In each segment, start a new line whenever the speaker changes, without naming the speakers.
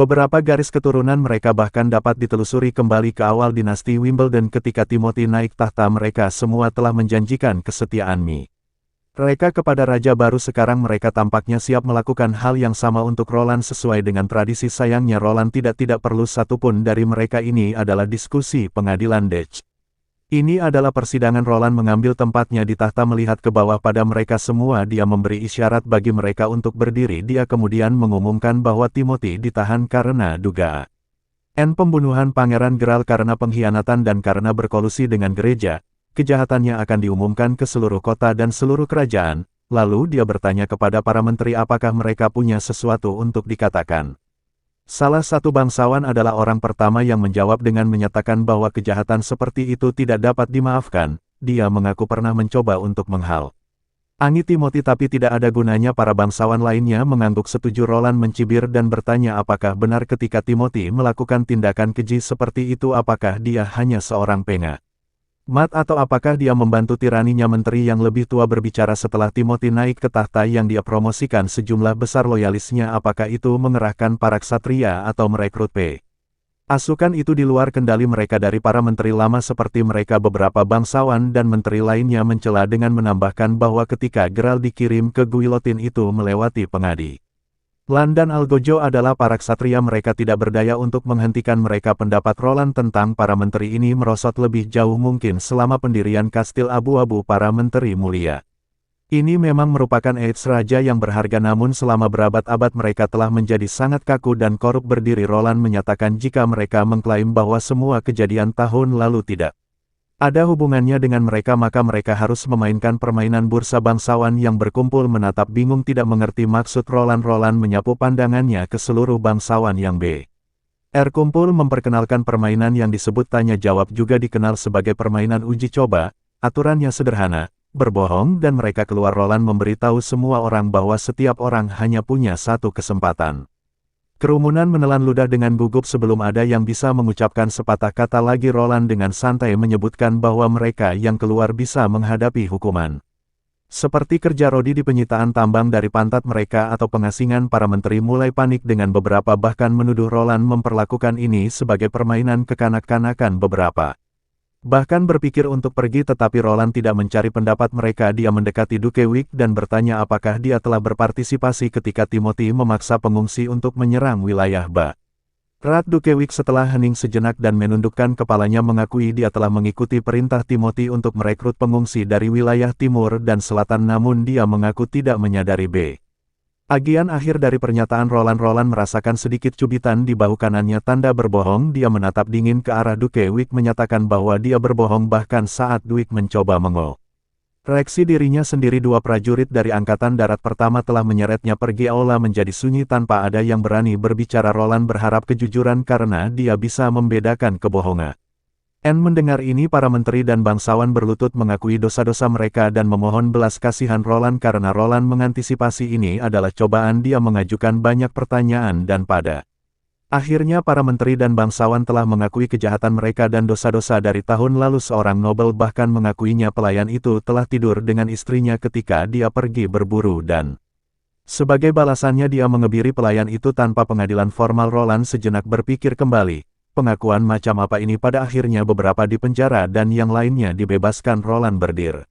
Beberapa garis keturunan mereka bahkan dapat ditelusuri kembali ke awal dinasti Wimbledon ketika Timothy naik tahta. Mereka semua telah menjanjikan kesetiaan mereka kepada raja baru. Sekarang mereka tampaknya siap melakukan hal yang sama untuk Roland sesuai dengan tradisi. Sayangnya Roland tidak perlu satupun dari mereka. Ini adalah diskusi pengadilan Dutch. Ini adalah persidangan. Roland mengambil tempatnya di tahta melihat ke bawah pada mereka semua. Dia memberi isyarat bagi mereka untuk berdiri. Dia kemudian mengumumkan bahwa Timothy ditahan karena dugaan pembunuhan Pangeran Gerald karena pengkhianatan dan karena berkolusi dengan gereja. Kejahatannya akan diumumkan ke seluruh kota dan seluruh kerajaan. Lalu dia bertanya kepada para menteri apakah mereka punya sesuatu untuk dikatakan. Salah satu bangsawan adalah orang pertama yang menjawab dengan menyatakan bahwa kejahatan seperti itu tidak dapat dimaafkan. Dia mengaku pernah mencoba untuk menghalangi Timothy tapi tidak ada gunanya. Para bangsawan lainnya mengangguk setuju. Roland mencibir dan bertanya apakah benar ketika Timothy melakukan tindakan keji seperti itu apakah dia hanya seorang pengamat atau apakah dia membantu tiraninya. Menteri yang lebih tua berbicara setelah Timothy naik ke tahta yang dia promosikan sejumlah besar loyalisnya. Apakah itu mengerahkan para ksatria atau merekrut pasukan itu di luar kendali mereka dari para menteri lama seperti mereka? Beberapa bangsawan dan menteri lainnya mencela dengan menambahkan bahwa ketika Gerald dikirim ke guillotine itu melewati pengadilan dan Algojo adalah para ksatria. Mereka tidak berdaya untuk menghentikan mereka. Pendapat Roland tentang para menteri ini merosot lebih jauh mungkin selama pendirian Kastil Abu-Abu. Para menteri mulia ini memang merupakan aids raja yang berharga, namun selama berabad-abad mereka telah menjadi sangat kaku dan korup. Berdiri Roland menyatakan jika mereka mengklaim bahwa semua kejadian tahun lalu tidak ada hubungannya dengan mereka, maka mereka harus memainkan permainan bursa. Bangsawan yang berkumpul menatap bingung tidak mengerti maksud Roland. Roland menyapu pandangannya ke seluruh bangsawan yang berkumpul memperkenalkan permainan yang disebut tanya jawab, juga dikenal sebagai permainan uji coba. Aturannya sederhana, berbohong dan mereka keluar. Roland memberitahu semua orang bahwa setiap orang hanya punya satu kesempatan. Kerumunan menelan ludah dengan gugup sebelum ada yang bisa mengucapkan sepatah kata lagi. Roland dengan santai menyebutkan bahwa mereka yang keluar bisa menghadapi hukuman seperti kerja rodi di penyitaan tambang dari pantat mereka atau pengasingan. Para menteri mulai panik dengan beberapa bahkan menuduh Roland memperlakukan ini sebagai permainan kekanak-kanakan. Beberapa bahkan berpikir untuk pergi, tetapi Roland tidak mencari pendapat mereka. Dia mendekati Duke Wick dan bertanya apakah dia telah berpartisipasi ketika Timothy memaksa pengungsi untuk menyerang wilayah Barat. Duke Wick setelah hening sejenak dan menundukkan kepalanya mengakui dia telah mengikuti perintah Timothy untuk merekrut pengungsi dari wilayah timur dan selatan, namun dia mengaku tidak menyadari bagian akhir dari pernyataan Roland. Roland merasakan sedikit cubitan di bahu kanannya, tanda berbohong. Dia menatap dingin ke arah Duke Wick menyatakan bahwa dia berbohong bahkan saat Wick mencoba mengoreksi dirinya sendiri. Dua prajurit dari Angkatan Darat Pertama telah menyeretnya pergi. Aula menjadi sunyi tanpa ada yang berani berbicara. Roland berharap kejujuran karena dia bisa membedakan kebohongan. Mendengar ini para menteri dan bangsawan berlutut mengakui dosa-dosa mereka dan memohon belas kasihan Roland karena Roland mengantisipasi ini adalah cobaan. Dia mengajukan banyak pertanyaan dan pada akhirnya para menteri dan bangsawan telah mengakui kejahatan mereka dan dosa-dosa dari tahun lalu. Seorang nobel bahkan mengakuinya pelayan itu telah tidur dengan istrinya ketika dia pergi berburu dan sebagai balasannya dia mengebiri pelayan itu tanpa pengadilan formal. Roland sejenak berpikir kembali. Pengakuan macam apa ini? Pada akhirnya beberapa dipenjara dan yang lainnya dibebaskan. Roland berdiri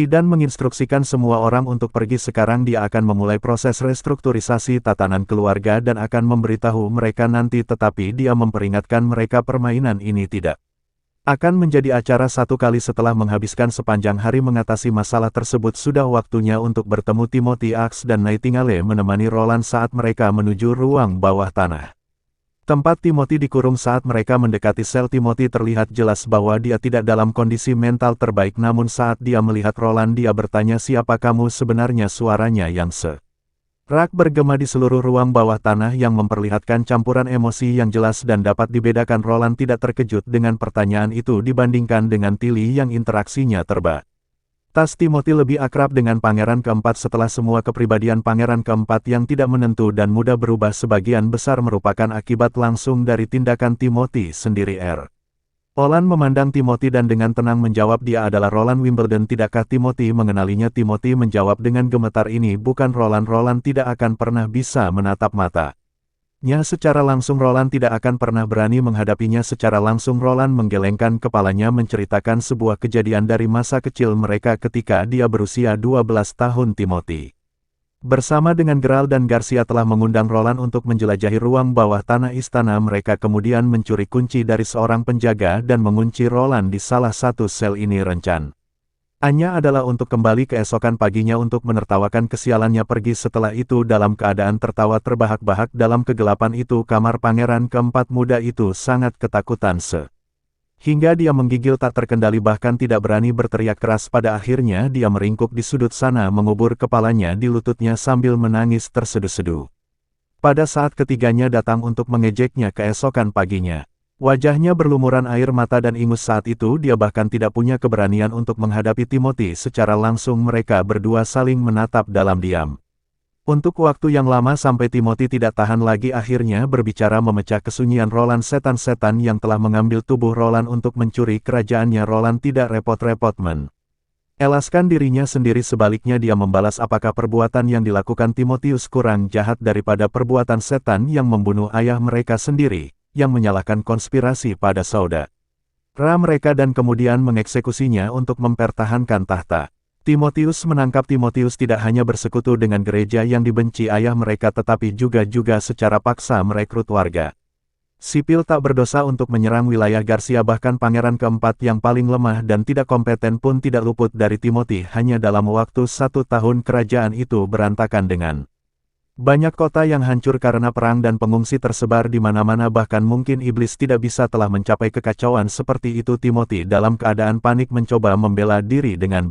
dan menginstruksikan semua orang untuk pergi. Sekarang dia akan memulai proses restrukturisasi tatanan keluarga dan akan memberitahu mereka nanti, tetapi dia memperingatkan mereka permainan ini tidak akan menjadi acara satu kali. Setelah menghabiskan sepanjang hari mengatasi masalah tersebut, sudah waktunya untuk bertemu. Timothy Axe dan Nightingale menemani Roland saat mereka menuju ruang bawah tanah tempat Timothy dikurung. Saat mereka mendekati sel, Timothy terlihat jelas bahwa dia tidak dalam kondisi mental terbaik, namun saat dia melihat Roland dia bertanya, siapa kamu sebenarnya? Suaranya yang serak bergema di seluruh ruang bawah tanah yang memperlihatkan campuran emosi yang jelas dan dapat dibedakan. Roland tidak terkejut dengan pertanyaan itu dibandingkan dengan Tilly yang interaksinya terbatas. Timothy lebih akrab dengan Pangeran Keempat. Setelah semua kepribadian Pangeran Keempat yang tidak menentu dan mudah berubah sebagian besar merupakan akibat langsung dari tindakan Timothy sendiri. Roland memandang Timothy dan dengan tenang menjawab, dia adalah Roland Wimbledon. Tidakkah Timothy mengenalinya? Timothy menjawab dengan gemetar, ini bukan Roland. Roland tidak akan pernah bisa menatap mata Nya secara langsung Roland tidak akan pernah berani menghadapinya secara langsung. Roland menggelengkan kepalanya menceritakan sebuah kejadian dari masa kecil mereka ketika dia berusia 12 tahun. Timothy bersama dengan Geralt dan Garcia telah mengundang Roland untuk menjelajahi ruang bawah tanah istana. Mereka kemudian mencuri kunci dari seorang penjaga dan mengunci Roland di salah satu sel. Ini rencananya adalah untuk kembali keesokan paginya untuk menertawakan kesialannya pergi. Setelah itu dalam keadaan tertawa terbahak-bahak dalam kegelapan itu kamar pangeran keempat muda itu sangat ketakutan hingga dia menggigil tak terkendali bahkan tidak berani berteriak keras. Pada akhirnya dia meringkuk di sudut sana mengubur kepalanya di lututnya sambil menangis terseduh-seduh. Pada saat ketiganya datang untuk mengejeknya keesokan paginya, wajahnya berlumuran air mata dan ingus. Saat itu dia bahkan tidak punya keberanian untuk menghadapi Timothy secara langsung. Mereka berdua saling menatap dalam diam untuk waktu yang lama sampai Timothy tidak tahan lagi akhirnya berbicara memecah kesunyian Roland. Setan-setan yang telah mengambil tubuh Roland untuk mencuri kerajaannya. Roland tidak repot-repot elaskan dirinya sendiri, sebaliknya dia membalas apakah perbuatan yang dilakukan Timotius kurang jahat daripada perbuatan setan yang membunuh ayah mereka sendiri, yang menyalahkan konspirasi pada saudara mereka dan kemudian mengeksekusinya untuk mempertahankan tahta. Timotius menangkap. Timotius tidak hanya bersekutu dengan gereja yang dibenci ayah mereka tetapi juga secara paksa merekrut warga sipil tak berdosa untuk menyerang wilayah Garcia. Bahkan pangeran keempat yang paling lemah dan tidak kompeten pun tidak luput dari Timothy. Hanya dalam waktu 1 tahun kerajaan itu berantakan dengan banyak kota yang hancur karena perang dan pengungsi tersebar di mana-mana. Bahkan mungkin iblis tidak bisa telah mencapai kekacauan seperti itu. Timothy dalam keadaan panik mencoba membela diri dengan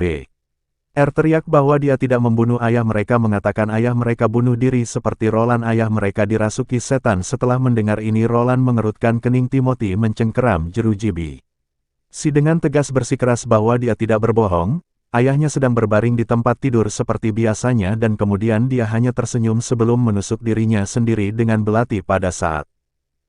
teriak bahwa dia tidak membunuh ayah mereka, mengatakan ayah mereka bunuh diri seperti Roland. Ayah mereka dirasuki setan. Setelah mendengar ini Roland mengerutkan kening. Timothy mencengkeram jeruji dengan tegas bersikeras bahwa dia tidak berbohong. Ayahnya sedang berbaring di tempat tidur seperti biasanya dan kemudian dia hanya tersenyum sebelum menusuk dirinya sendiri dengan belati. Pada saat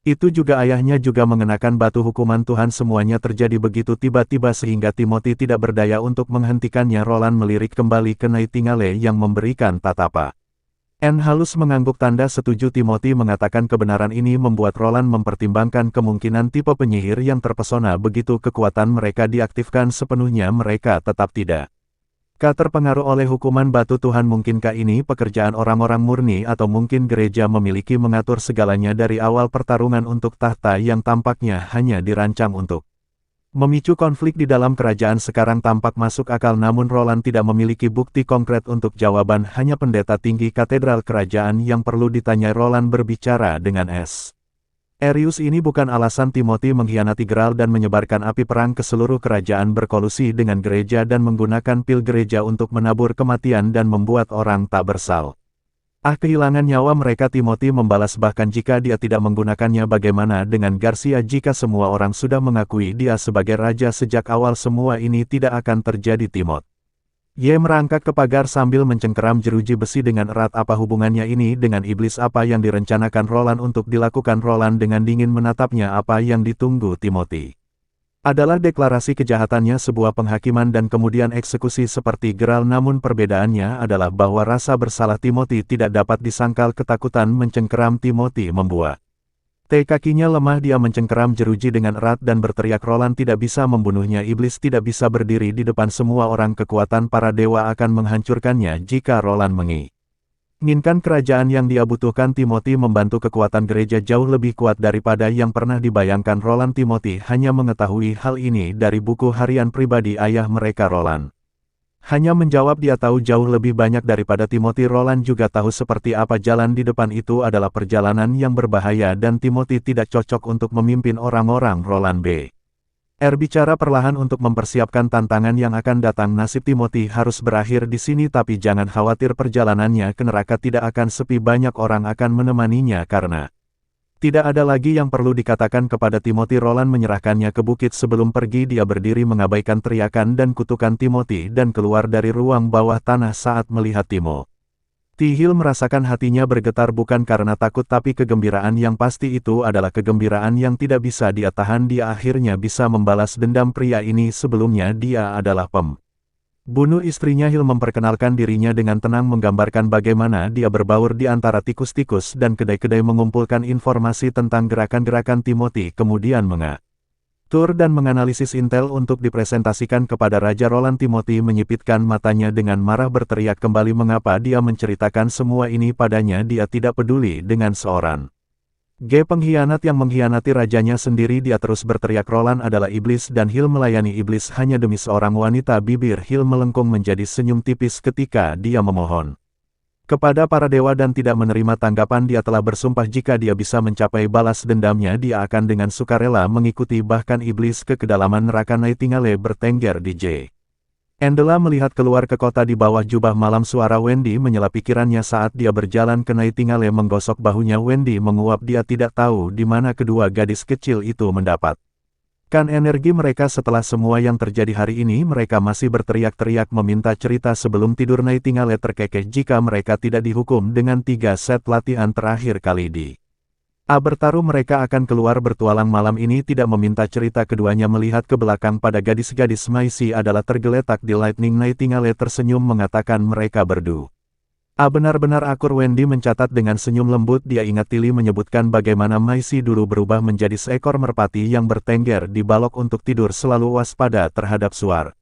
itu juga ayahnya juga mengenakan batu hukuman Tuhan. Semuanya terjadi begitu tiba-tiba sehingga Timothy tidak berdaya untuk menghentikannya. Roland melirik kembali ke Nightingale yang memberikan tatapan halus mengangguk tanda setuju. Timothy mengatakan kebenaran ini membuat Roland mempertimbangkan kemungkinan tipe penyihir yang terpesona begitu kekuatan mereka diaktifkan sepenuhnya mereka tetap tidak terpengaruh oleh hukuman batu Tuhan. Mungkinkah ini pekerjaan orang-orang murni atau mungkin gereja memiliki mengatur segalanya dari awal pertarungan untuk tahta yang tampaknya hanya dirancang untuk memicu konflik di dalam kerajaan sekarang tampak masuk akal. Namun Roland tidak memiliki bukti konkret untuk jawaban, hanya pendeta tinggi katedral kerajaan yang perlu ditanyai. Roland berbicara dengan Erius. Ini bukan alasan Timothy mengkhianati Geralt dan menyebarkan api perang ke seluruh kerajaan, berkolusi dengan gereja dan menggunakan pil gereja untuk menabur kematian dan membuat orang tak bersalah kehilangan nyawa mereka. Timothy membalas bahkan jika dia tidak menggunakannya bagaimana dengan Garcia? Jika semua orang sudah mengakui dia sebagai raja sejak awal semua ini tidak akan terjadi. Timothy merangkak ke pagar sambil mencengkeram jeruji besi dengan erat. Apa hubungannya ini dengan iblis? Apa yang direncanakan Roland untuk dilakukan? Roland dengan dingin menatapnya. Apa yang ditunggu Timothy adalah deklarasi kejahatannya, sebuah penghakiman dan kemudian eksekusi seperti Geralt. Namun perbedaannya adalah bahwa rasa bersalah Timothy tidak dapat disangkal. Ketakutan mencengkeram Timothy membuat kakinya lemah. Dia mencengkeram jeruji dengan erat dan berteriak, Roland tidak bisa membunuhnya. Iblis tidak bisa berdiri di depan semua orang. Kekuatan para dewa akan menghancurkannya jika Roland menginginkan kerajaan yang dia butuhkan. Timothy membantu kekuatan gereja jauh lebih kuat daripada yang pernah dibayangkan Roland. Timothy hanya mengetahui hal ini dari buku harian pribadi ayah mereka. Roland hanya menjawab dia tahu jauh lebih banyak daripada Timothy. Roland juga tahu seperti apa jalan di depan itu adalah perjalanan yang berbahaya dan Timothy tidak cocok untuk memimpin orang-orang. Roland bicara perlahan untuk mempersiapkan tantangan yang akan datang. Nasib Timothy harus berakhir di sini, tapi jangan khawatir, perjalanannya ke neraka tidak akan sepi. Banyak orang akan menemaninya karena tidak ada lagi yang perlu dikatakan kepada Timothy. Roland menyerahkannya ke bukit. Sebelum pergi dia berdiri mengabaikan teriakan dan kutukan Timothy dan keluar dari ruang bawah tanah. Saat melihat Timothy Hill merasakan hatinya bergetar, bukan karena takut tapi kegembiraan yang pasti. Itu adalah kegembiraan yang tidak bisa dia tahan. Dia akhirnya bisa membalas dendam pria ini. Sebelumnya dia adalah Bunuh istrinya. Hill memperkenalkan dirinya dengan tenang, menggambarkan bagaimana dia berbaur di antara tikus-tikus dan kedai-kedai, mengumpulkan informasi tentang gerakan-gerakan Timothy, kemudian mengatur dan menganalisis intel untuk dipresentasikan kepada Raja Roland. Timothy menyipitkan matanya dengan marah, berteriak kembali. Mengapa dia menceritakan semua ini padanya? Dia tidak peduli dengan seorang pengkhianat yang mengkhianati rajanya sendiri. Dia terus berteriak, Roland adalah iblis dan Hill melayani iblis hanya demi seorang wanita. Bibir Hill melengkung menjadi senyum tipis ketika dia memohon kepada para dewa dan tidak menerima tanggapan. Dia telah bersumpah jika dia bisa mencapai balas dendamnya, dia akan dengan sukarela mengikuti bahkan iblis ke kedalaman neraka. Nightingale bertengger di J. Angela melihat keluar ke kota di bawah jubah malam. Suara Wendy menyela pikirannya saat dia berjalan ke Nightingale menggosok bahunya. Wendy menguap. Dia tidak tahu di mana kedua gadis kecil itu mendapatkan energi mereka setelah semua yang terjadi hari ini. Mereka masih berteriak-teriak meminta cerita sebelum tidur. Nightingale terkekeh jika mereka tidak dihukum dengan 3 set latihan terakhir kali di bertaruh. Mereka akan keluar bertualang malam ini, tidak meminta cerita. Keduanya melihat ke belakang pada gadis-gadis. Maisie adalah tergeletak di Lightning. Nightingale tersenyum mengatakan mereka berdua benar-benar akur. Wendy mencatat dengan senyum lembut. Dia ingat Tilly menyebutkan bagaimana Maisie dulu berubah menjadi seekor merpati yang bertengger di balok untuk tidur, selalu waspada terhadap suara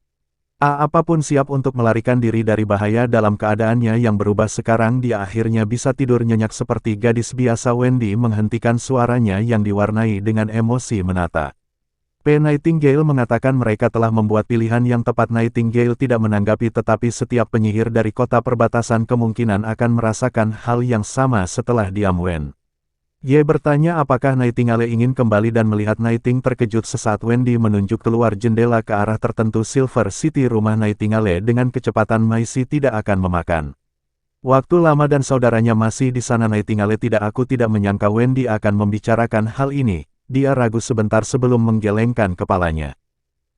apapun, siap untuk melarikan diri dari bahaya. Dalam keadaannya yang berubah sekarang, dia akhirnya bisa tidur nyenyak seperti gadis biasa. Wendy menghentikan suaranya yang diwarnai dengan emosi menata Nightingale, mengatakan mereka telah membuat pilihan yang tepat. Nightingale tidak menanggapi, tetapi setiap penyihir dari kota perbatasan kemungkinan akan merasakan hal yang sama setelah diam. Ye bertanya apakah Nightingale ingin kembali dan melihat Nighting terkejut sesaat Wendy menunjuk keluar jendela ke arah tertentu. Silver City, rumah Nightingale dengan kecepatan. Maisie tidak akan memakan waktu lama dan saudaranya masih di sana. Nightingale aku tidak menyangka Wendy akan membicarakan hal ini. Dia ragu sebentar sebelum menggelengkan kepalanya.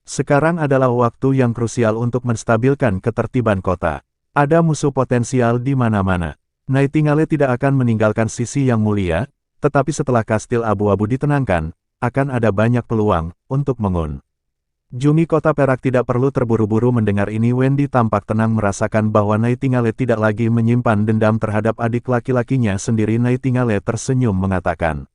Sekarang adalah waktu yang krusial untuk menstabilkan ketertiban kota. Ada musuh potensial di mana-mana. Nightingale tidak akan meninggalkan sisi yang mulia. Tetapi setelah kastil abu-abu ditenangkan, akan ada banyak peluang untuk mengunjungi kota perak. Tidak perlu terburu-buru mendengar ini. Wendy tampak tenang, merasakan bahwa Nightingale tidak lagi menyimpan dendam terhadap adik laki-lakinya sendiri. Nightingale tersenyum mengatakan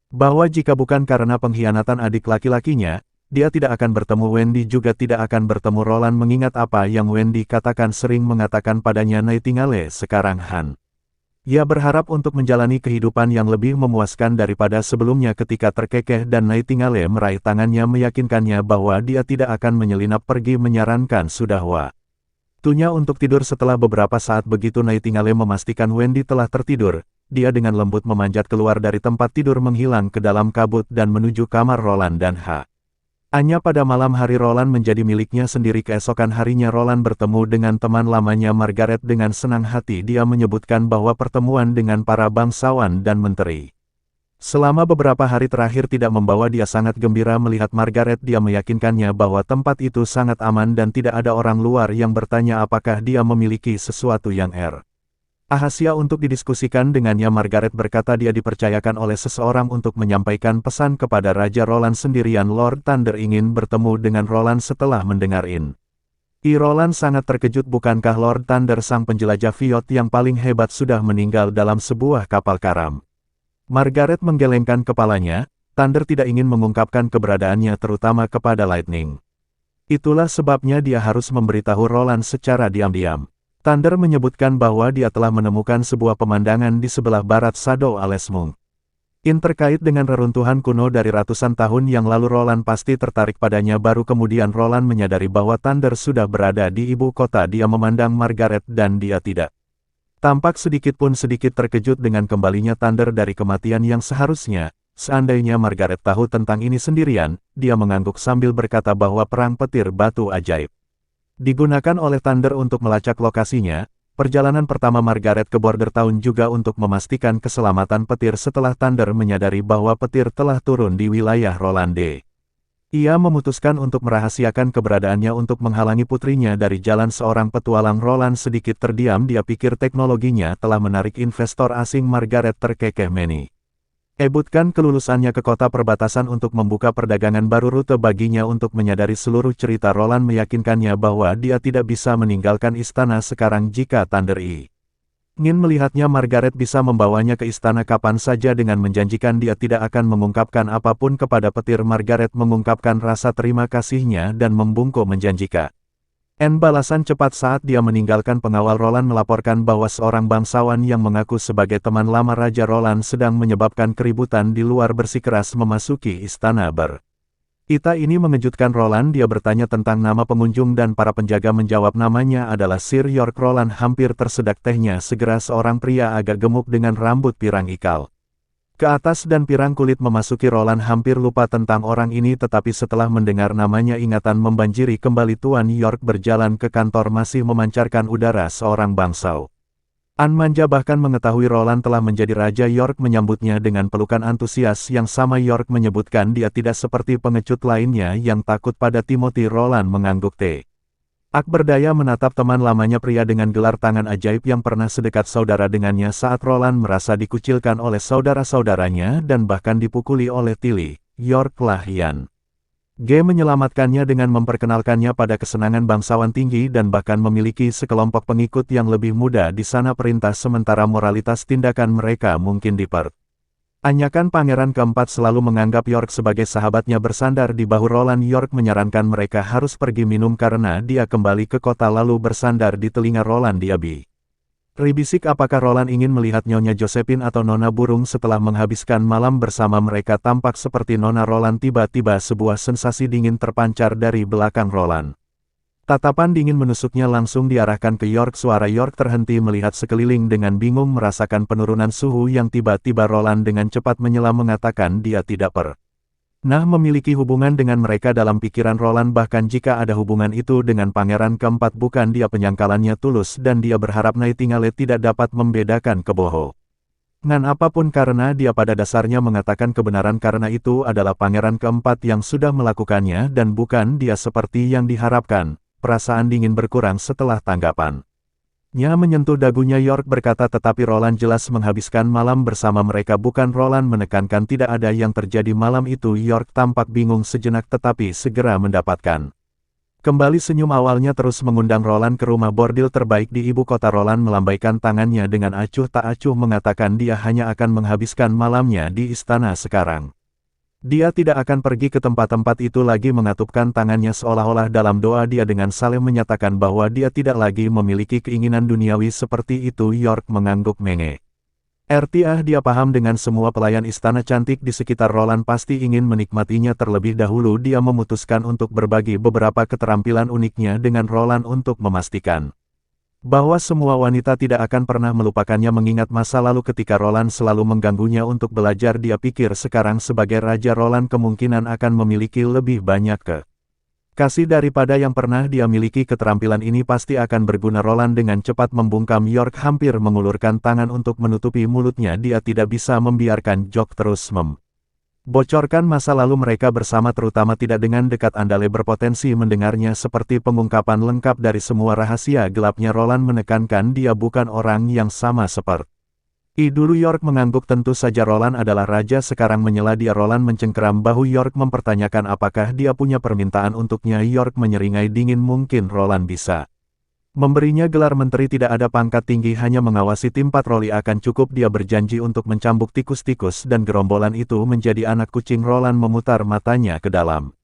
bahwa jika bukan karena pengkhianatan adik laki-lakinya, dia tidak akan bertemu Wendy, juga tidak akan bertemu Roland. Mengingat apa yang Wendy katakan, sering mengatakan padanya, Nightingale sekarang ia berharap untuk menjalani kehidupan yang lebih memuaskan daripada sebelumnya. Ketika terkekeh dan Nightingale meraih tangannya meyakinkannya bahwa dia tidak akan menyelinap pergi, menyarankan sudah waktunya untuk tidur. Setelah beberapa saat begitu Nightingale memastikan Wendy telah tertidur, dia dengan lembut memanjat keluar dari tempat tidur, menghilang ke dalam kabut dan menuju kamar Roland dan hanya pada malam hari Roland menjadi miliknya sendiri. Keesokan harinya Roland bertemu dengan teman lamanya Margaret. Dengan senang hati dia menyebutkan bahwa pertemuan dengan para bangsawan dan menteri selama beberapa hari terakhir tidak membawa dia sangat gembira melihat Margaret. Dia meyakinkannya bahwa tempat itu sangat aman dan tidak ada orang luar yang bertanya apakah dia memiliki sesuatu yang rahasia untuk didiskusikan dengannya. Margaret berkata dia dipercayakan oleh seseorang untuk menyampaikan pesan kepada Raja Roland sendirian. Lord Thunder ingin bertemu dengan Roland. Setelah mendengar ini, Roland sangat terkejut. Bukankah Lord Thunder, sang penjelajah Viot yang paling hebat, sudah meninggal dalam sebuah kapal karam? Margaret menggelengkan kepalanya. Thunder tidak ingin mengungkapkan keberadaannya terutama kepada Lightning. Itulah sebabnya dia harus memberitahu Roland secara diam-diam. Thunder menyebutkan bahwa dia telah menemukan sebuah pemandangan di sebelah barat Shadow Alesmung. Terkait dengan reruntuhan kuno dari ratusan tahun yang lalu. Roland pasti tertarik padanya. Baru kemudian Roland menyadari bahwa Thunder sudah berada di ibu kota. Dia memandang Margaret dan dia tidak tampak sedikit terkejut dengan kembalinya Thunder dari kematian yang seharusnya. Seandainya Margaret tahu tentang ini sendirian, dia mengangguk sambil berkata bahwa perang petir batu ajaib digunakan oleh Thunder untuk melacak lokasinya. Perjalanan pertama Margaret ke Border Town juga untuk memastikan keselamatan petir. Setelah Thunder menyadari bahwa petir telah turun di wilayah Rolande, ia memutuskan untuk merahasiakan keberadaannya untuk menghalangi putrinya dari jalan. Seorang petualang. Roland sedikit terdiam. Dia pikir teknologinya telah menarik investor asing. Margaret terkekeh. Many Ebutkan kelulusannya ke kota perbatasan untuk membuka perdagangan baru. Rute baginya untuk menyadari seluruh cerita Roland meyakinkannya bahwa dia tidak bisa meninggalkan istana sekarang jika Thunder ingin melihatnya. Margaret bisa membawanya ke istana kapan saja dengan menjanjikan dia tidak akan mengungkapkan apapun kepada petir. Margaret mengungkapkan rasa terima kasihnya dan membungkuk menjanjikan balasan cepat saat dia meninggalkan pengawal. Roland melaporkan bahwa seorang bangsawan yang mengaku sebagai teman lama Raja Roland sedang menyebabkan keributan di luar. Bersikeras memasuki istana Ita ini mengejutkan Roland. Dia bertanya tentang nama pengunjung dan para penjaga menjawab namanya adalah Sir York. Roland hampir tersedak tehnya. Segera seorang pria agak gemuk dengan rambut pirang ikal ke atas dan pirang kulit memasuki. Roland hampir lupa tentang orang ini, tetapi setelah mendengar namanya ingatan membanjiri kembali. Tuan York berjalan ke kantor masih memancarkan udara seorang bangsawan manja bahkan mengetahui Roland telah menjadi Raja. York menyambutnya dengan pelukan antusias yang sama. York menyebutkan dia tidak seperti pengecut lainnya yang takut pada Timothy. Roland mengangguk berdaya menatap teman lamanya, pria dengan gelar tangan ajaib yang pernah sedekat saudara dengannya saat Roland merasa dikucilkan oleh saudara-saudaranya dan bahkan dipukuli oleh Tilly. York Lahian menyelamatkannya dengan memperkenalkannya pada kesenangan bangsawan tinggi dan bahkan memiliki sekelompok pengikut yang lebih muda di sana. Perintah sementara moralitas tindakan mereka mungkin dipertanyakan. Pangeran keempat selalu menganggap York sebagai sahabatnya. Bersandar di bahu Roland, York menyarankan mereka harus pergi minum karena dia kembali ke kota. Lalu bersandar di telinga Roland, dia bisik apakah Roland ingin melihat Nyonya Josephine atau Nona Burung setelah menghabiskan malam bersama mereka. Tampak seperti Nona Roland. Tiba-tiba sebuah sensasi dingin terpancar dari belakang Roland. Tatapan dingin menusuknya langsung diarahkan ke York. Suara York terhenti melihat sekeliling dengan bingung merasakan penurunan suhu yang tiba-tiba. Roland dengan cepat menyela mengatakan dia tidak pernah memiliki hubungan dengan mereka. Dalam pikiran Roland, bahkan jika ada hubungan itu dengan pangeran keempat bukan dia, penyangkalannya tulus dan dia berharap Nightingale tidak dapat membedakan kebohongan apapun karena dia pada dasarnya mengatakan kebenaran. Karena itu adalah pangeran keempat yang sudah melakukannya dan bukan dia seperti yang diharapkan. Perasaan dingin berkurang setelah tanggapannya menyentuh dagunya. York berkata, tetapi Roland jelas menghabiskan malam bersama mereka bukan? Roland menekankan tidak ada yang terjadi malam itu. York tampak bingung sejenak tetapi segera mendapatkan kembali senyum awalnya. Terus mengundang Roland ke rumah bordil terbaik di ibu kota. Roland melambaikan tangannya dengan acuh tak acuh mengatakan dia hanya akan menghabiskan malamnya di istana sekarang. Dia tidak akan pergi ke tempat-tempat itu lagi. Mengatupkan tangannya seolah-olah dalam doa, dia dengan saling menyatakan bahwa dia tidak lagi memiliki keinginan duniawi seperti itu. York mengangguk menge. Dia paham dengan semua pelayan istana cantik di sekitar Roland pasti ingin menikmatinya terlebih dahulu. Dia memutuskan untuk berbagi beberapa keterampilan uniknya dengan Roland untuk memastikan bahwa semua wanita tidak akan pernah melupakannya. Mengingat masa lalu ketika Roland selalu mengganggunya untuk belajar, dia pikir sekarang sebagai Raja Roland kemungkinan akan memiliki lebih banyak kasih daripada yang pernah dia miliki. Keterampilan ini pasti akan berguna. Roland dengan cepat membungkam. York hampir mengulurkan tangan untuk menutupi mulutnya. Dia tidak bisa membiarkan Jock terus bocorkan masa lalu mereka bersama, terutama tidak dengan dekat. Andale berpotensi mendengarnya seperti pengungkapan lengkap dari semua rahasia gelapnya. Roland menekankan dia bukan orang yang sama seperti dulu. York mengangguk. Tentu saja Roland adalah raja sekarang. Menyela dia. Roland mencengkeram bahu York mempertanyakan apakah dia punya permintaan untuknya. York menyeringai dingin. Mungkin Roland bisa memberinya gelar menteri. Tidak ada pangkat tinggi, hanya mengawasi tim patroli akan cukup. Dia berjanji untuk mencambuk tikus-tikus dan gerombolan itu menjadi anak kucing. Roland memutar matanya ke dalam.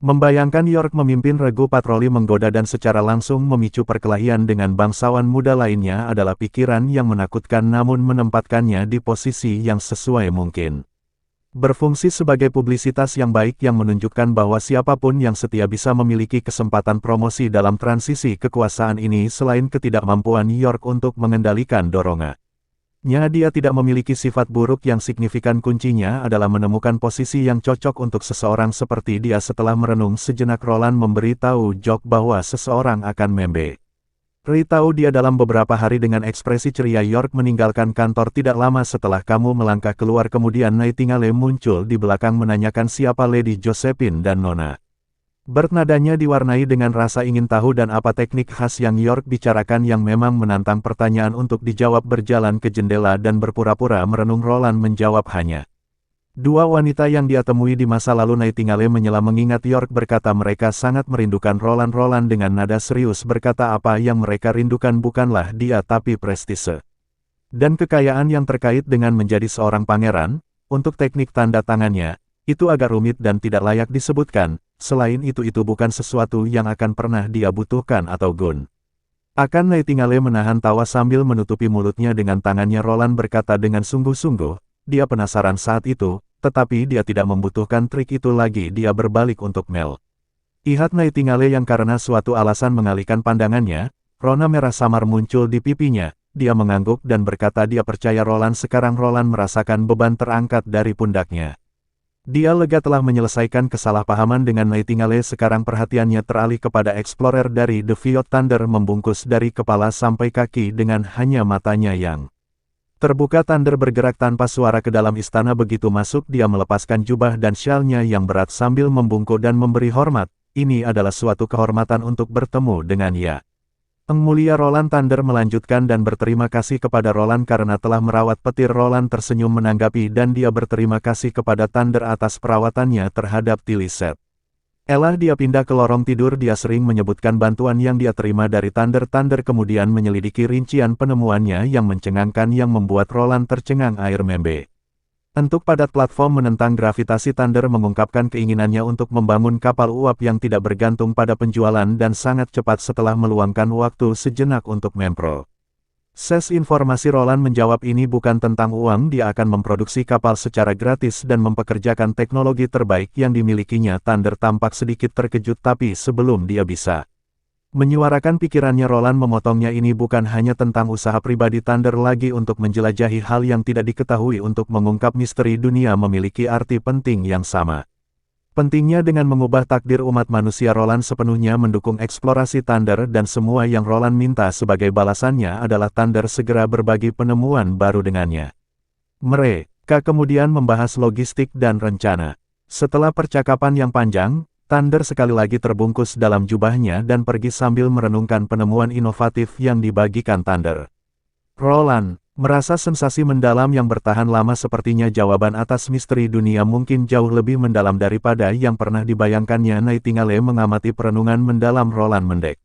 Membayangkan York memimpin regu patroli menggoda dan secara langsung memicu perkelahian dengan bangsawan muda lainnya adalah pikiran yang menakutkan, namun menempatkannya di posisi yang sesuai mungkin berfungsi sebagai publisitas yang baik yang menunjukkan bahwa siapapun yang setia bisa memiliki kesempatan promosi dalam transisi kekuasaan ini. Selain ketidakmampuan York untuk mengendalikan dorongannya, dia tidak memiliki sifat buruk yang signifikan. Kuncinya adalah menemukan posisi yang cocok untuk seseorang seperti dia. Setelah merenung sejenak, Roland memberitahu Jock bahwa seseorang akan memberitahu dia dalam beberapa hari. Dengan ekspresi ceria York meninggalkan kantor. Tidak lama setelah kamu melangkah keluar, kemudian Nightingale muncul di belakang menanyakan siapa Lady Josephine dan Nona. Nadanya diwarnai dengan rasa ingin tahu dan apa teknik khas yang York bicarakan yang memang menantang. Pertanyaan untuk dijawab berjalan ke jendela dan berpura-pura merenung. Roland menjawab hanya Dua wanita yang dia temui di masa lalu. Nightingale menyela mengingat York berkata mereka sangat merindukan Roland. Roland dengan nada serius berkata apa yang mereka rindukan bukanlah dia tapi prestise dan kekayaan yang terkait dengan menjadi seorang pangeran. Untuk teknik tanda tangannya, itu agak rumit dan tidak layak disebutkan. Selain itu bukan sesuatu yang akan pernah dia butuhkan atau gun. Akan Nightingale menahan tawa sambil menutupi mulutnya dengan tangannya. Roland berkata dengan sungguh-sungguh, dia penasaran saat itu, tetapi dia tidak membutuhkan trik itu lagi. Dia berbalik untuk Mel. Lihat Nightingale yang karena suatu alasan mengalihkan pandangannya, rona merah samar muncul di pipinya. Dia mengangguk dan berkata dia percaya Roland. Sekarang Roland merasakan beban terangkat dari pundaknya. Dia lega telah menyelesaikan kesalahpahaman dengan Nightingale. Sekarang perhatiannya teralih kepada Explorer dari The Field. Thunder membungkus dari kepala sampai kaki dengan hanya matanya yang terbuka. Thunder bergerak tanpa suara ke dalam istana. Begitu masuk dia melepaskan jubah dan syalnya yang berat sambil membungkuk dan memberi hormat. Ini adalah suatu kehormatan untuk bertemu dengan ya. Yang Mulia Roland. Thunder melanjutkan dan berterima kasih kepada Roland karena telah merawat petir. Roland tersenyum menanggapi dan dia berterima kasih kepada Thunder atas perawatannya terhadap Tiliset. Elah dia pindah ke lorong tidur. Dia sering menyebutkan bantuan yang dia terima dari Thunder. Thunder kemudian menyelidiki rincian penemuannya yang mencengangkan yang membuat Roland tercengang air membe. Untuk padat platform menentang gravitasi. Thunder mengungkapkan keinginannya untuk membangun kapal uap yang tidak bergantung pada penjualan dan sangat cepat setelah meluangkan waktu sejenak untuk mempro. Ses informasi. Roland menjawab ini bukan tentang uang. Dia akan memproduksi kapal secara gratis dan mempekerjakan teknologi terbaik yang dimilikinya. Thunder tampak sedikit terkejut tapi sebelum dia bisa menyuarakan pikirannya Roland memotongnya. Ini bukan hanya tentang usaha pribadi Thunder lagi untuk menjelajahi hal yang tidak diketahui. Untuk mengungkap misteri dunia memiliki arti penting yang sama pentingnya dengan mengubah takdir umat manusia. Roland sepenuhnya mendukung eksplorasi Thunder dan semua yang Roland minta sebagai balasannya adalah Thunder segera berbagi penemuan baru dengannya. Mereka kemudian membahas logistik dan rencana. Setelah percakapan yang panjang, Thunder sekali lagi terbungkus dalam jubahnya dan pergi sambil merenungkan penemuan inovatif yang dibagikan Thunder. Roland merasa sensasi mendalam yang bertahan lama. Sepertinya jawaban atas misteri dunia mungkin jauh lebih mendalam daripada yang pernah dibayangkannya. Nightingale mengamati perenungan mendalam Roland mendek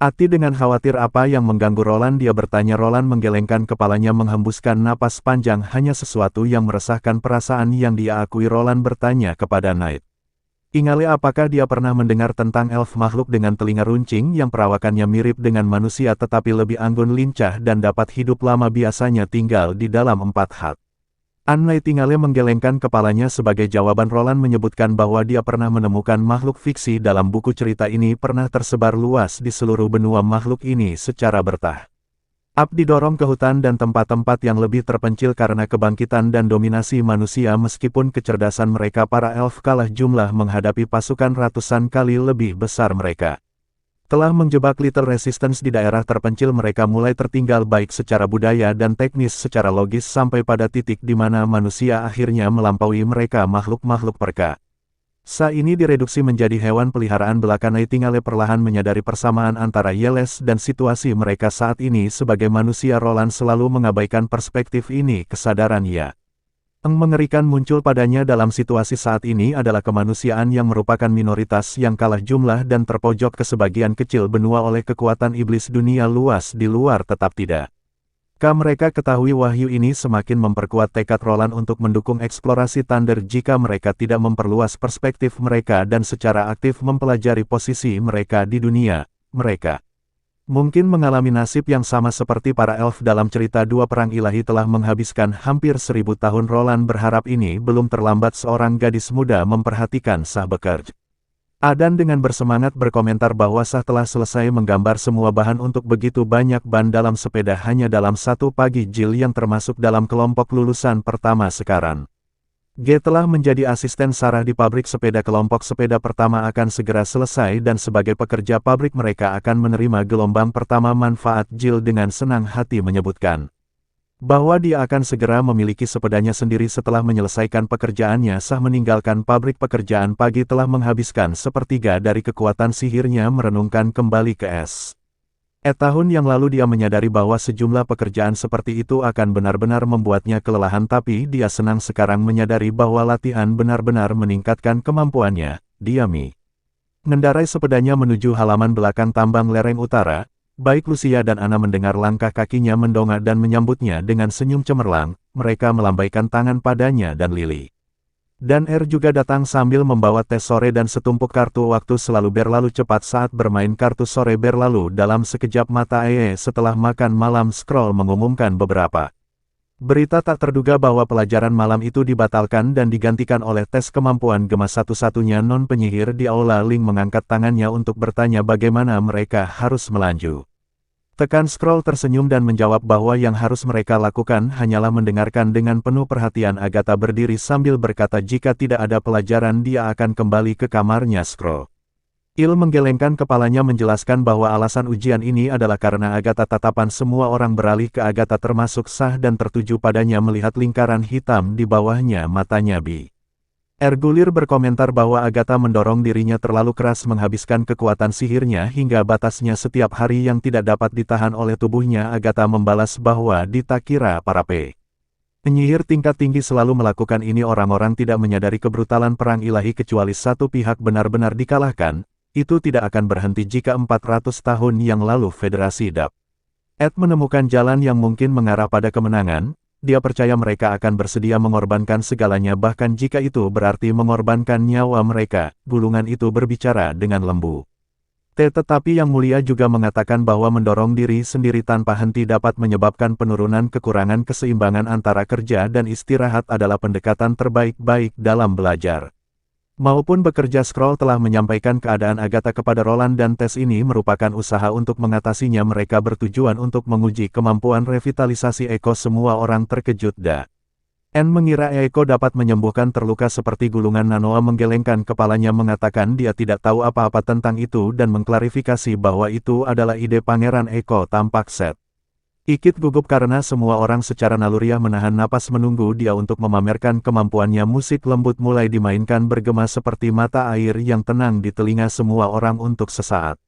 hati dengan khawatir. Apa yang mengganggu Roland? Dia bertanya. Roland menggelengkan kepalanya menghembuskan napas panjang. Hanya sesuatu yang meresahkan perasaan yang dia akui. Roland bertanya kepada Nightingale apakah dia pernah mendengar tentang elf, makhluk dengan telinga runcing yang perawakannya mirip dengan manusia tetapi lebih anggun, lincah dan dapat hidup lama, biasanya tinggal di dalam 4 hat. Nightingale menggelengkan kepalanya sebagai jawaban. Roland menyebutkan bahwa dia pernah menemukan makhluk fiksi dalam buku cerita. Ini pernah tersebar luas di seluruh benua. Makhluk ini secara bertahap didorong ke hutan dan tempat-tempat yang lebih terpencil karena kebangkitan dan dominasi manusia. Meskipun kecerdasan mereka, para elf kalah jumlah menghadapi pasukan ratusan kali lebih besar. Mereka telah menjebak Little Resistance di daerah terpencil. Mereka mulai tertinggal baik secara budaya dan teknis secara logis sampai pada titik di mana manusia akhirnya melampaui mereka. Makhluk-makhluk perkasa ini direduksi menjadi hewan peliharaan belaka. Nightingale perlahan menyadari persamaan antara Yeles dan situasi mereka saat ini sebagai manusia. Roland selalu mengabaikan perspektif ini. Kesadaran yang mengerikan muncul padanya dalam situasi saat ini adalah kemanusiaan yang merupakan minoritas yang kalah jumlah dan terpojok ke sebagian kecil benua oleh kekuatan iblis dunia luas di luar. Tetap tidak mereka ketahui wahyu ini semakin memperkuat tekad Roland untuk mendukung eksplorasi Thunder. Jika mereka tidak memperluas perspektif mereka dan secara aktif mempelajari posisi mereka di dunia, mereka mungkin mengalami nasib yang sama seperti para elf dalam cerita Dua Perang Ilahi telah menghabiskan hampir 1000 tahun. Roland berharap ini belum terlambat. Seorang gadis muda memperhatikan Sah bekerja. Adan dengan bersemangat berkomentar bahwa Sah telah selesai menggambar semua bahan untuk begitu banyak ban dalam sepeda hanya dalam satu pagi. Jill yang termasuk dalam kelompok lulusan pertama sekarang G telah menjadi asisten Sarah di pabrik sepeda. Kelompok sepeda pertama akan segera selesai dan sebagai pekerja pabrik mereka akan menerima gelombang pertama manfaat. Jill dengan senang hati menyebutkan bahwa dia akan segera memiliki sepedanya sendiri setelah menyelesaikan pekerjaannya. Sah meninggalkan pabrik pekerjaan pagi telah menghabiskan sepertiga dari kekuatan sihirnya merenungkan kembali ke Tahun yang lalu dia menyadari bahwa sejumlah pekerjaan seperti itu akan benar-benar membuatnya kelelahan, tapi dia senang sekarang menyadari bahwa latihan benar-benar meningkatkan kemampuannya. Dia mengendarai sepedanya menuju halaman belakang tambang lereng utara. Baik Lucia dan Anna mendengar langkah kakinya mendongak dan menyambutnya dengan senyum cemerlang. Mereka melambaikan tangan padanya dan Lily dan juga datang sambil membawa teh sore dan setumpuk kartu. Waktu selalu berlalu cepat saat bermain kartu sore berlalu dalam sekejap mata. Setelah makan malam, Scroll mengumumkan beberapa berita tak terduga bahwa pelajaran malam itu dibatalkan dan digantikan oleh tes kemampuan gemas. Satu-satunya non-penyihir di aula Ling mengangkat tangannya untuk bertanya bagaimana mereka harus melaju. Tekan Scroll tersenyum dan menjawab bahwa yang harus mereka lakukan hanyalah mendengarkan dengan penuh perhatian. Agatha berdiri sambil berkata jika tidak ada pelajaran dia akan kembali ke kamarnya. Scroll menggelengkan kepalanya menjelaskan bahwa alasan ujian ini adalah karena Agatha. Tatapan semua orang beralih ke Agatha termasuk Sah dan tertuju padanya melihat lingkaran hitam di bawahnya matanya. Gulir berkomentar bahwa Agatha mendorong dirinya terlalu keras, menghabiskan kekuatan sihirnya hingga batasnya setiap hari yang tidak dapat ditahan oleh tubuhnya. Agatha membalas bahwa ditakira para penyihir tingkat tinggi selalu melakukan ini. Orang-orang tidak menyadari kebrutalan perang ilahi kecuali satu pihak benar-benar dikalahkan. Itu tidak akan berhenti jika 400 tahun yang lalu Federasi Dap menemukan jalan yang mungkin mengarah pada kemenangan. Dia percaya mereka akan bersedia mengorbankan segalanya bahkan jika itu berarti mengorbankan nyawa mereka. Gulungan itu berbicara dengan lembu. Tetapi Yang Mulia juga mengatakan bahwa mendorong diri sendiri tanpa henti dapat menyebabkan penurunan kekurangan keseimbangan antara kerja dan istirahat adalah pendekatan terbaik baik dalam belajar maupun bekerja. Scroll telah menyampaikan keadaan Agatha kepada Roland dan tes ini merupakan usaha untuk mengatasinya. Mereka bertujuan untuk menguji kemampuan revitalisasi Echo. Semua orang terkejut. Mengira Echo dapat menyembuhkan terluka seperti gulungan. Nanoa menggelengkan kepalanya mengatakan dia tidak tahu apa-apa tentang itu dan mengklarifikasi bahwa itu adalah ide Pangeran Echo. Tampak Ikit gugup karena semua orang secara naluriah menahan napas menunggu dia untuk memamerkan kemampuannya. Musik lembut mulai dimainkan bergema seperti mata air yang tenang di telinga semua orang untuk sesaat.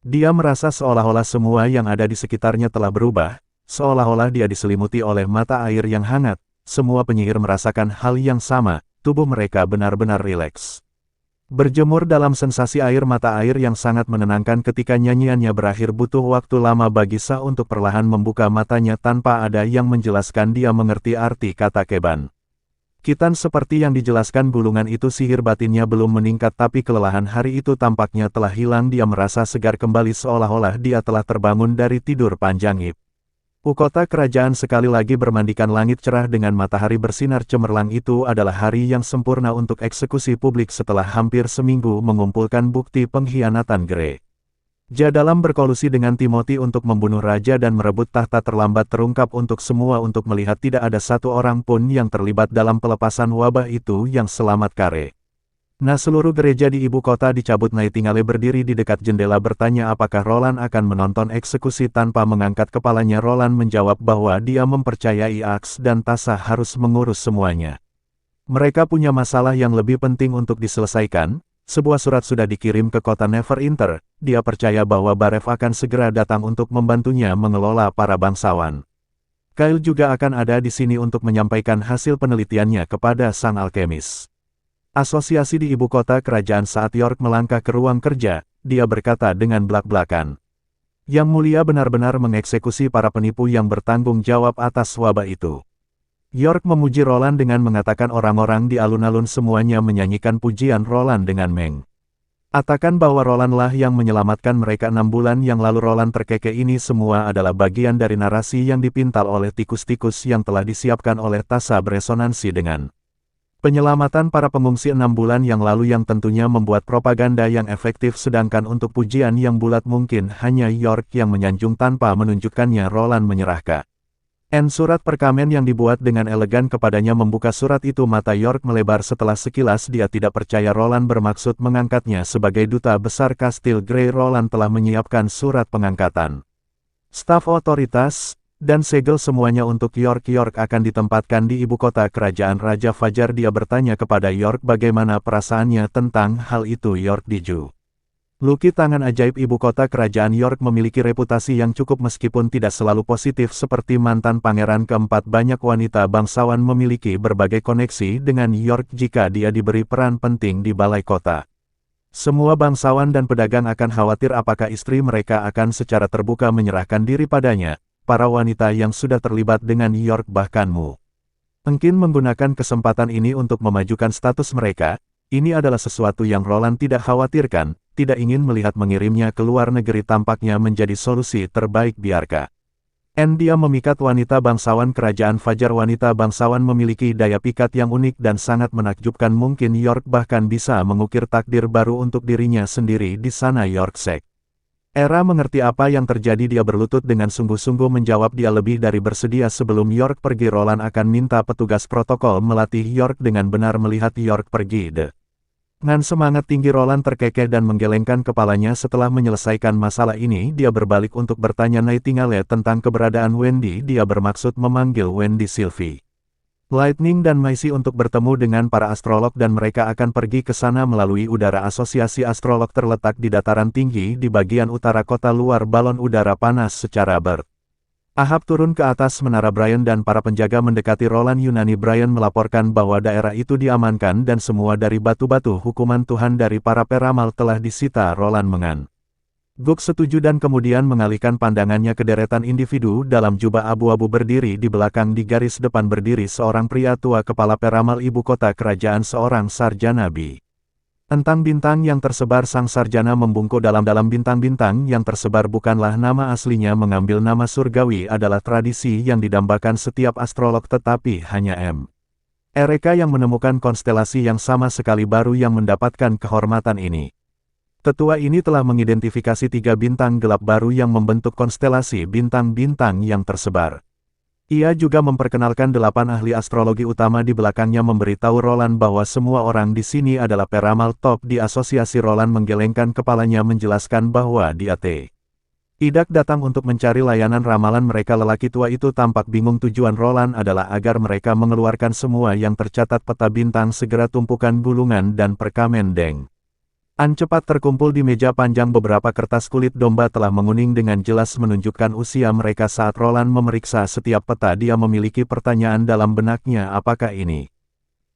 Dia merasa seolah-olah semua yang ada di sekitarnya telah berubah, seolah-olah dia diselimuti oleh mata air yang hangat. Semua penyihir merasakan hal yang sama, tubuh mereka benar-benar rileks. Berjemur dalam sensasi air mata air yang sangat menenangkan. Ketika nyanyiannya berakhir butuh waktu lama bagi Sah untuk perlahan membuka matanya tanpa ada yang menjelaskan. Dia mengerti arti kata keban Kitan seperti yang dijelaskan gulungan itu. Sihir batinnya belum meningkat tapi kelelahan hari itu tampaknya telah hilang. Dia merasa segar kembali seolah-olah dia telah terbangun dari tidur panjang. Kota kerajaan sekali lagi bermandikan langit cerah dengan matahari bersinar cemerlang. Itu adalah hari yang sempurna untuk eksekusi publik setelah hampir seminggu mengumpulkan bukti pengkhianatan Gereja dalam berkolusi dengan Timothy untuk membunuh raja dan merebut tahta terlambat terungkap untuk semua untuk melihat tidak ada satu orang pun yang terlibat dalam pelepasan wabah itu yang selamat. Seluruh gereja di ibu kota dicabut. Nightingale berdiri di dekat jendela bertanya apakah Roland akan menonton eksekusi tanpa mengangkat kepalanya. Roland menjawab bahwa dia mempercayai Axe dan Tassa harus mengurus semuanya. Mereka punya masalah yang lebih penting untuk diselesaikan. Sebuah surat sudah dikirim ke kota Neverwinter. Dia percaya bahwa Baref akan segera datang untuk membantunya mengelola para bangsawan. Kyle juga akan ada di sini untuk menyampaikan hasil penelitiannya kepada sang alkemis asosiasi di ibu kota kerajaan. Saat York melangkah ke ruang kerja, dia berkata dengan belak-belakan, Yang Mulia benar-benar mengeksekusi para penipu yang bertanggung jawab atas wabah itu. York memuji Roland dengan mengatakan orang-orang di alun-alun semuanya menyanyikan pujian Roland dengan mengatakan bahwa Rolandlah yang menyelamatkan mereka 6 bulan yang lalu. Roland terkekeh. Ini semua adalah bagian dari narasi yang dipintal oleh tikus-tikus yang telah disiapkan oleh Tassa beresonansi dengan penyelamatan para pengungsi 6 bulan yang lalu yang tentunya membuat propaganda yang efektif. Sedangkan untuk pujian yang bulat mungkin hanya York yang menyanjung tanpa menunjukkannya. Roland menyerahkan surat perkamen yang dibuat dengan elegan kepadanya. Membuka surat itu mata York melebar. Setelah sekilas dia tidak percaya Roland bermaksud mengangkatnya sebagai duta besar Kastil Grey. Roland telah menyiapkan surat pengangkatan staf otoritas dan segel semuanya untuk York. York akan ditempatkan di ibu kota kerajaan Raja Fajar. Dia bertanya kepada York bagaimana perasaannya tentang hal itu. York Luki tangan ajaib ibu kota kerajaan York memiliki reputasi yang cukup meskipun tidak selalu positif seperti mantan pangeran keempat. Banyak wanita bangsawan memiliki berbagai koneksi dengan York jika dia diberi peran penting di balai kota. Semua bangsawan dan pedagang akan khawatir apakah istri mereka akan secara terbuka menyerahkan diri padanya. Para wanita yang sudah terlibat dengan York bahkan mungkin menggunakan kesempatan ini untuk memajukan status mereka. Ini adalah sesuatu yang Roland tidak khawatirkan, tidak ingin melihat mengirimnya ke luar negeri tampaknya menjadi solusi terbaik biarkah. Dia memikat wanita bangsawan kerajaan Fajar. Wanita bangsawan memiliki daya pikat yang unik dan sangat menakjubkan. Mungkin York bahkan bisa mengukir takdir baru untuk dirinya sendiri di sana. Yorkshire. Era mengerti apa yang terjadi. Dia berlutut dengan sungguh-sungguh menjawab. Dia lebih dari bersedia. Sebelum York pergi, Roland akan minta petugas protokol melatih York dengan benar. Melihat York pergi dengan semangat tinggi, Roland terkekeh dan menggelengkan kepalanya. Setelah menyelesaikan masalah ini, dia berbalik untuk bertanya Nightingale tentang keberadaan Wendy. Dia bermaksud memanggil Wendy Sylvie, Lightning dan Maisie untuk bertemu dengan para astrolog dan mereka akan pergi ke sana melalui udara. Asosiasi astrolog terletak di dataran tinggi di bagian utara kota. Luar balon udara panas secara bertahap turun ke atas menara Brian dan para penjaga mendekati Roland. Yunani Brian melaporkan bahwa daerah itu diamankan dan semua dari batu-batu hukuman Tuhan dari para peramal telah disita. Roland mengangguk setuju dan kemudian mengalihkan pandangannya ke deretan individu dalam jubah abu-abu berdiri di belakang. Di garis depan berdiri seorang pria tua kepala peramal ibu kota kerajaan, seorang sarjana bintang-bintang yang tersebar. Sang sarjana membungkuk dalam-dalam. Bintang-bintang yang tersebar bukanlah nama aslinya. Mengambil nama surgawi adalah tradisi yang didambakan setiap astrolog, tetapi hanya mereka yang menemukan konstelasi yang sama sekali baru yang mendapatkan kehormatan ini. Tetua ini telah mengidentifikasi 3 bintang gelap baru yang membentuk konstelasi bintang-bintang yang tersebar. Ia juga memperkenalkan 8 ahli astrologi utama di belakangnya, memberitahu Roland bahwa semua orang di sini adalah peramal top di asosiasi. Roland menggelengkan kepalanya menjelaskan bahwa dia tidak datang untuk mencari layanan ramalan mereka. Lelaki tua itu tampak bingung. Tujuan Roland adalah agar mereka mengeluarkan semua yang tercatat peta bintang. Segera tumpukan gulungan dan perkamen cepat terkumpul di meja panjang. Beberapa kertas kulit domba telah menguning dengan jelas menunjukkan usia mereka. Saat Roland memeriksa setiap peta, dia memiliki pertanyaan dalam benaknya, apakah ini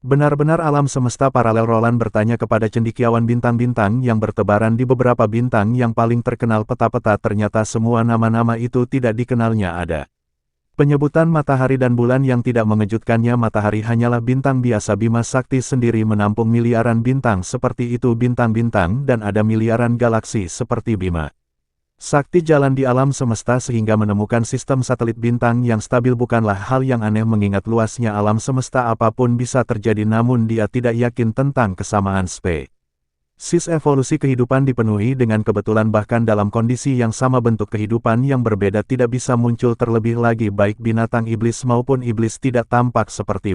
benar-benar alam semesta paralel? Roland bertanya kepada cendekiawan bintang-bintang yang bertebaran di beberapa bintang yang paling terkenal. Peta-peta ternyata semua nama-nama itu tidak dikenalnya. Ada penyebutan matahari dan bulan yang tidak mengejutkannya. Matahari hanyalah bintang biasa. Bima Sakti sendiri menampung miliaran bintang seperti itu bintang-bintang dan ada miliaran galaksi seperti Bima Sakti jalan di alam semesta sehingga menemukan sistem satelit bintang yang stabil bukanlah hal yang aneh mengingat luasnya alam semesta. Apapun bisa terjadi, namun dia tidak yakin tentang kesamaan spesies. Evolusi kehidupan dipenuhi dengan kebetulan, bahkan dalam kondisi yang sama bentuk kehidupan yang berbeda tidak bisa muncul. Terlebih lagi baik binatang iblis maupun iblis tidak tampak seperti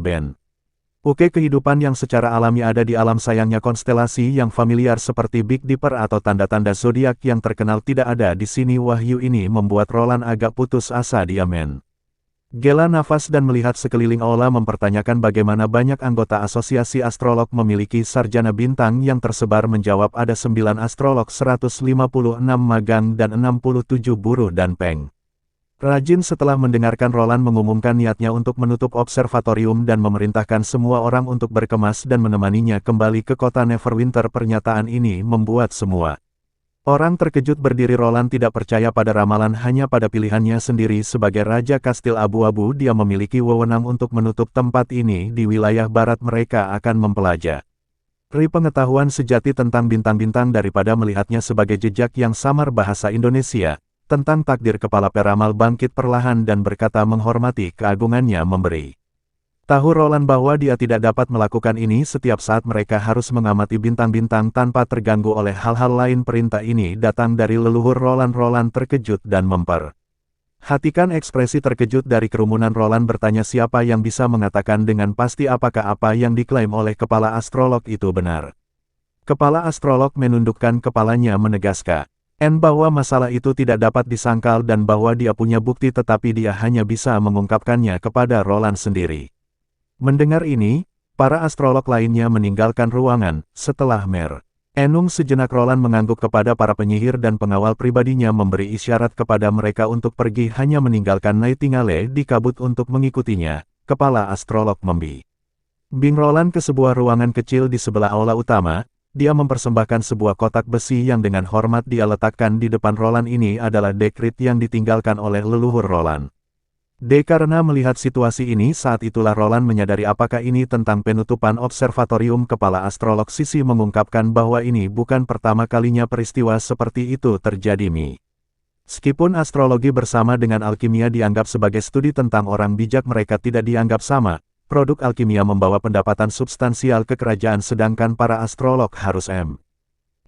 kehidupan yang secara alami ada di alam. Sayangnya konstelasi yang familiar seperti Big Dipper atau tanda-tanda zodiak yang terkenal tidak ada di sini. Wahyu ini membuat Roland agak putus asa. Dia gela nafas dan melihat sekeliling aula, mempertanyakan bagaimana banyak anggota asosiasi astrolog memiliki sarjana bintang yang tersebar. Menjawab ada 9 astrolog, 156 magang dan 67 buruh dan rajin. Setelah mendengarkan, Roland mengumumkan niatnya untuk menutup observatorium dan memerintahkan semua orang untuk berkemas dan menemaninya kembali ke kota Neverwinter. Pernyataan ini membuat semua orang terkejut. Berdiri, Roland tidak percaya pada ramalan, hanya pada pilihannya sendiri. Sebagai Raja Kastil Abu-Abu, dia memiliki wewenang untuk menutup tempat ini. Di wilayah barat mereka akan mempelajari pengetahuan sejati tentang bintang-bintang daripada melihatnya sebagai jejak yang samar. Bahasa Indonesia tentang takdir. Kepala peramal bangkit perlahan dan berkata menghormati keagungannya, memberi tahu Roland bahwa dia tidak dapat melakukan ini setiap saat. Mereka harus mengamati bintang-bintang tanpa terganggu oleh hal-hal lain. Perintah ini datang dari leluhur Roland. Roland terkejut dan memperhatikan ekspresi terkejut dari kerumunan. Roland bertanya siapa yang bisa mengatakan dengan pasti apakah apa yang diklaim oleh kepala astrolog itu benar. Kepala astrolog menundukkan kepalanya menegaskan bahwa masalah itu tidak dapat disangkal dan bahwa dia punya bukti, tetapi dia hanya bisa mengungkapkannya kepada Roland sendiri. Mendengar ini, para astrolog lainnya meninggalkan ruangan. Setelah Enung sejenak Roland mengangguk kepada para penyihir dan pengawal pribadinya memberi isyarat kepada mereka untuk pergi hanya meninggalkan Nightingale di kabut untuk mengikutinya. Kepala astrolog membimbing Roland ke sebuah ruangan kecil di sebelah aula utama. Dia mempersembahkan sebuah kotak besi yang dengan hormat dia letakkan di depan Roland. Ini adalah dekrit yang ditinggalkan oleh leluhur Roland. Karena melihat situasi ini saat itulah Roland menyadari apakah ini tentang penutupan observatorium. Kepala astrolog Sisi mengungkapkan bahwa ini bukan pertama kalinya peristiwa seperti itu terjadi. Meskipun astrologi bersama dengan alkimia dianggap sebagai studi tentang orang bijak, mereka tidak dianggap sama. Produk alkimia membawa pendapatan substansial ke kerajaan sedangkan para astrolog harus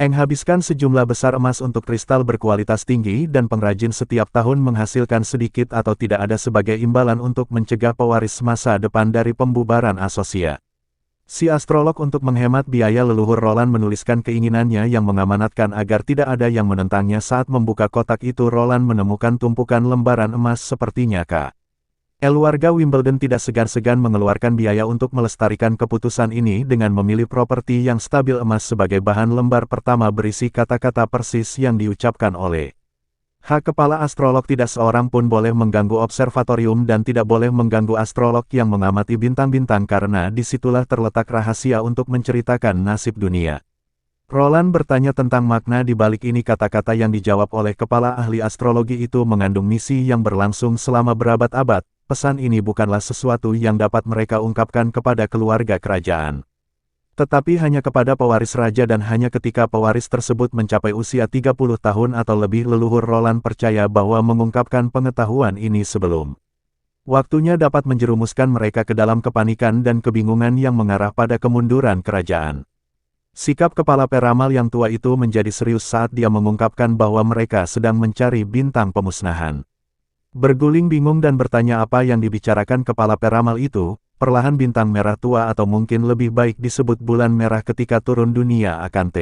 menghabiskan sejumlah besar emas untuk kristal berkualitas tinggi dan pengrajin setiap tahun menghasilkan sedikit atau tidak ada sebagai imbalan untuk mencegah pewaris masa depan dari pembubaran asosiasi astrolog. Untuk menghemat biaya, leluhur Roland menuliskan keinginannya yang mengamanatkan agar tidak ada yang menentangnya. Saat membuka kotak itu Roland menemukan tumpukan lembaran emas sepertinya Warga Wimbledon tidak segan-segan mengeluarkan biaya untuk melestarikan keputusan ini dengan memilih properti yang stabil. Emas sebagai bahan lembar pertama berisi kata-kata persis yang diucapkan oleh kepala astrolog. Tidak seorang pun boleh mengganggu observatorium dan tidak boleh mengganggu astrolog yang mengamati bintang-bintang karena disitulah terletak rahasia untuk menceritakan nasib dunia. Roland bertanya tentang makna di balik ini. Kata-kata yang dijawab oleh kepala ahli astrologi itu mengandung misi yang berlangsung selama berabad-abad. Pesan ini bukanlah sesuatu yang dapat mereka ungkapkan kepada keluarga kerajaan, tetapi hanya kepada pewaris raja dan hanya ketika pewaris tersebut mencapai usia 30 tahun atau lebih. Leluhur Roland percaya bahwa mengungkapkan pengetahuan ini sebelum waktunya dapat menjerumuskan mereka ke dalam kepanikan dan kebingungan yang mengarah pada kemunduran kerajaan. Sikap kepala peramal yang tua itu menjadi serius saat dia mengungkapkan bahwa mereka sedang mencari bintang pemusnahan. Berguling bingung dan bertanya apa yang dibicarakan kepala peramal itu, perlahan bintang merah tua atau mungkin lebih baik disebut bulan merah ketika turun dunia akan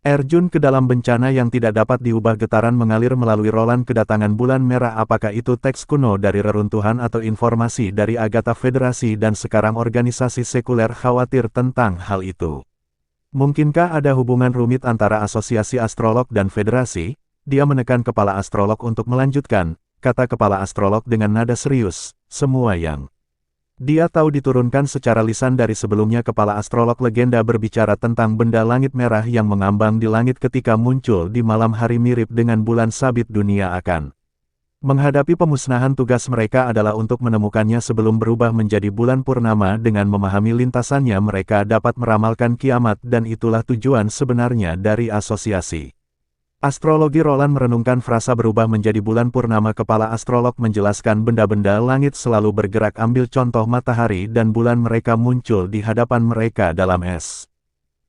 terjun ke dalam bencana yang tidak dapat diubah. Getaran mengalir melalui Roland. Kedatangan bulan merah, apakah itu teks kuno dari reruntuhan atau informasi dari Agatha Federasi dan sekarang organisasi sekuler khawatir tentang hal itu? Mungkinkah ada hubungan rumit antara asosiasi astrolog dan federasi? Dia menekan kepala astrolog untuk melanjutkan. Kata kepala astrolog dengan nada serius, semua yang dia tahu diturunkan secara lisan dari sebelumnya. Kepala astrolog legenda berbicara tentang benda langit merah yang mengambang di langit ketika muncul di malam hari mirip dengan bulan sabit. Dunia akan menghadapi pemusnahan. Tugas mereka adalah untuk menemukannya sebelum berubah menjadi bulan purnama. Dengan memahami lintasannya mereka dapat meramalkan kiamat dan itulah tujuan sebenarnya dari asosiasi astrologi. Roland merenungkan frasa berubah menjadi bulan purnama. Kepala astrolog menjelaskan benda-benda langit selalu bergerak. Ambil contoh matahari dan bulan, mereka muncul di hadapan mereka dalam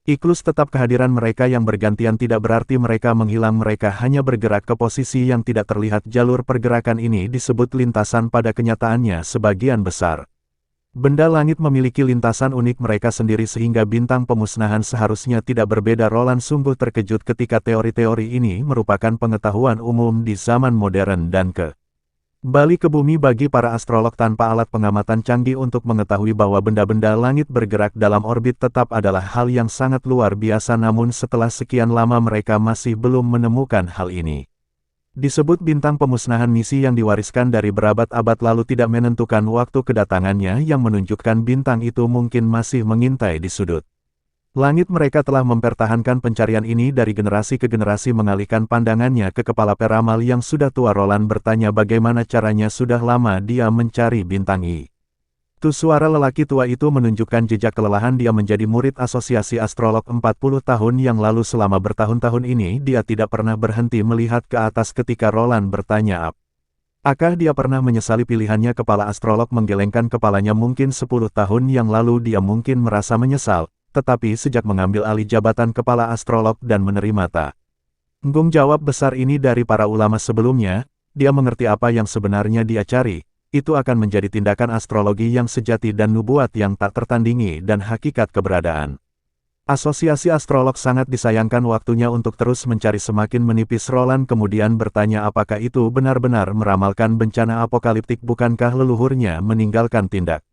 siklus tetap. Kehadiran mereka yang bergantian tidak berarti mereka menghilang, mereka hanya bergerak ke posisi yang tidak terlihat. Jalur pergerakan ini disebut lintasan. Pada kenyataannya sebagian besar benda langit memiliki lintasan unik mereka sendiri sehingga bintang pemusnahan seharusnya tidak berbeda. Roland sungguh terkejut ketika teori-teori ini merupakan pengetahuan umum di zaman modern dan kembali ke bumi bagi para astrolog tanpa alat pengamatan canggih untuk mengetahui bahwa benda-benda langit bergerak dalam orbit tetap adalah hal yang sangat luar biasa. Namun setelah sekian lama mereka masih belum menemukan hal ini. Disebut bintang pemusnahan. Misi yang diwariskan dari berabad-abad lalu tidak menentukan waktu kedatangannya yang menunjukkan bintang itu mungkin masih mengintai di sudut langit. Mereka telah mempertahankan pencarian ini dari generasi ke generasi. Mengalihkan pandangannya ke kepala peramal yang sudah tua, Roland bertanya bagaimana caranya. Sudah lama dia mencari bintang itu. Suara lelaki tua itu menunjukkan jejak kelelahan. Dia menjadi murid asosiasi astrolog 40 tahun yang lalu. Selama bertahun-tahun ini dia tidak pernah berhenti melihat ke atas. Ketika Roland bertanya apakah dia pernah menyesali pilihannya, kepala astrolog menggelengkan kepalanya. Mungkin 10 tahun yang lalu dia mungkin merasa menyesal, tetapi sejak mengambil alih jabatan kepala astrolog dan menerima tanggung jawab besar ini dari para ulama sebelumnya, dia mengerti apa yang sebenarnya dia cari. Itu akan menjadi tindakan astrologi yang sejati dan nubuat yang tak tertandingi dan hakikat keberadaan asosiasi astrolog. Sangat disayangkan waktunya untuk terus mencari semakin menipis. Roland kemudian bertanya apakah itu benar-benar meramalkan bencana apokaliptik. Bukankah leluhurnya meninggalkan tindak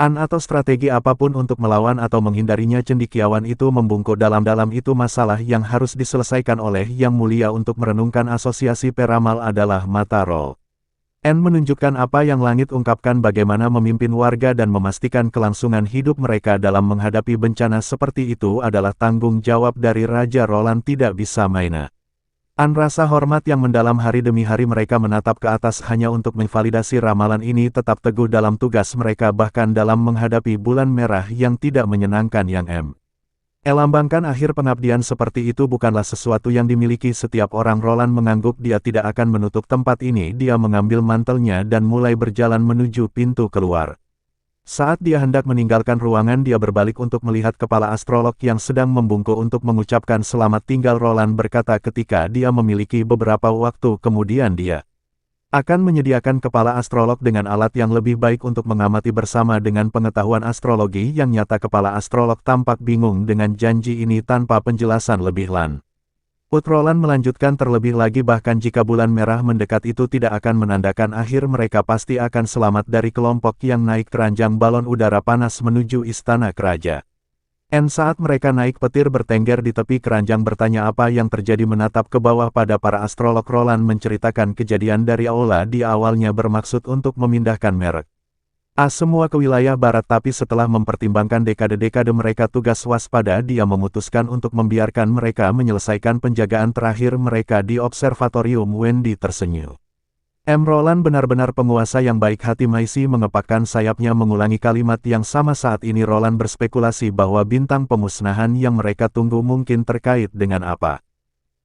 Atau strategi apapun untuk melawan atau menghindarinya. Cendekiawan itu membungkuk dalam-dalam. Itu masalah yang harus diselesaikan oleh Yang Mulia. Untuk merenungkan asosiasi peramal adalah mata roh. Menunjukkan apa yang langit ungkapkan, bagaimana memimpin warga dan memastikan kelangsungan hidup mereka dalam menghadapi bencana seperti itu adalah tanggung jawab dari Raja Roland. Tidak bisa main. Rasa hormat yang mendalam. Hari demi hari mereka menatap ke atas hanya untuk memvalidasi ramalan ini. Tetap teguh dalam tugas mereka bahkan dalam menghadapi bulan merah yang tidak menyenangkan. Yang lambangkan akhir pengabdian seperti itu bukanlah sesuatu yang dimiliki setiap orang. Roland mengangguk. Dia tidak akan menutup tempat ini. Dia mengambil mantelnya dan mulai berjalan menuju pintu keluar. Saat dia hendak meninggalkan ruangan, dia berbalik untuk melihat kepala astrolog yang sedang membungkuk untuk mengucapkan selamat tinggal. Roland berkata ketika dia memiliki beberapa waktu kemudian dia akan menyediakan kepala astrolog dengan alat yang lebih baik untuk mengamati bersama dengan pengetahuan astrologi yang nyata. Kepala astrolog tampak bingung dengan janji ini tanpa penjelasan lebih lanjut. Roland melanjutkan terlebih lagi, bahkan jika bulan merah mendekat itu tidak akan menandakan akhir. Mereka pasti akan selamat dari kelompok yang naik keranjang balon udara panas menuju istana kerajaan. Saat mereka naik petir bertengger di tepi keranjang bertanya apa yang terjadi menatap ke bawah pada para astrolog. Roland menceritakan kejadian dari aula. Dia awalnya bermaksud untuk memindahkan merek semua ke wilayah barat, tapi setelah mempertimbangkan dekade-dekade mereka tugas waspada, dia memutuskan untuk membiarkan mereka menyelesaikan penjagaan terakhir mereka di observatorium. Wendy tersenyum. Roland benar-benar penguasa yang baik hati. Maisie mengepakkan sayapnya mengulangi kalimat yang sama. Saat ini Roland berspekulasi bahwa bintang pemusnahan yang mereka tunggu mungkin terkait dengan apa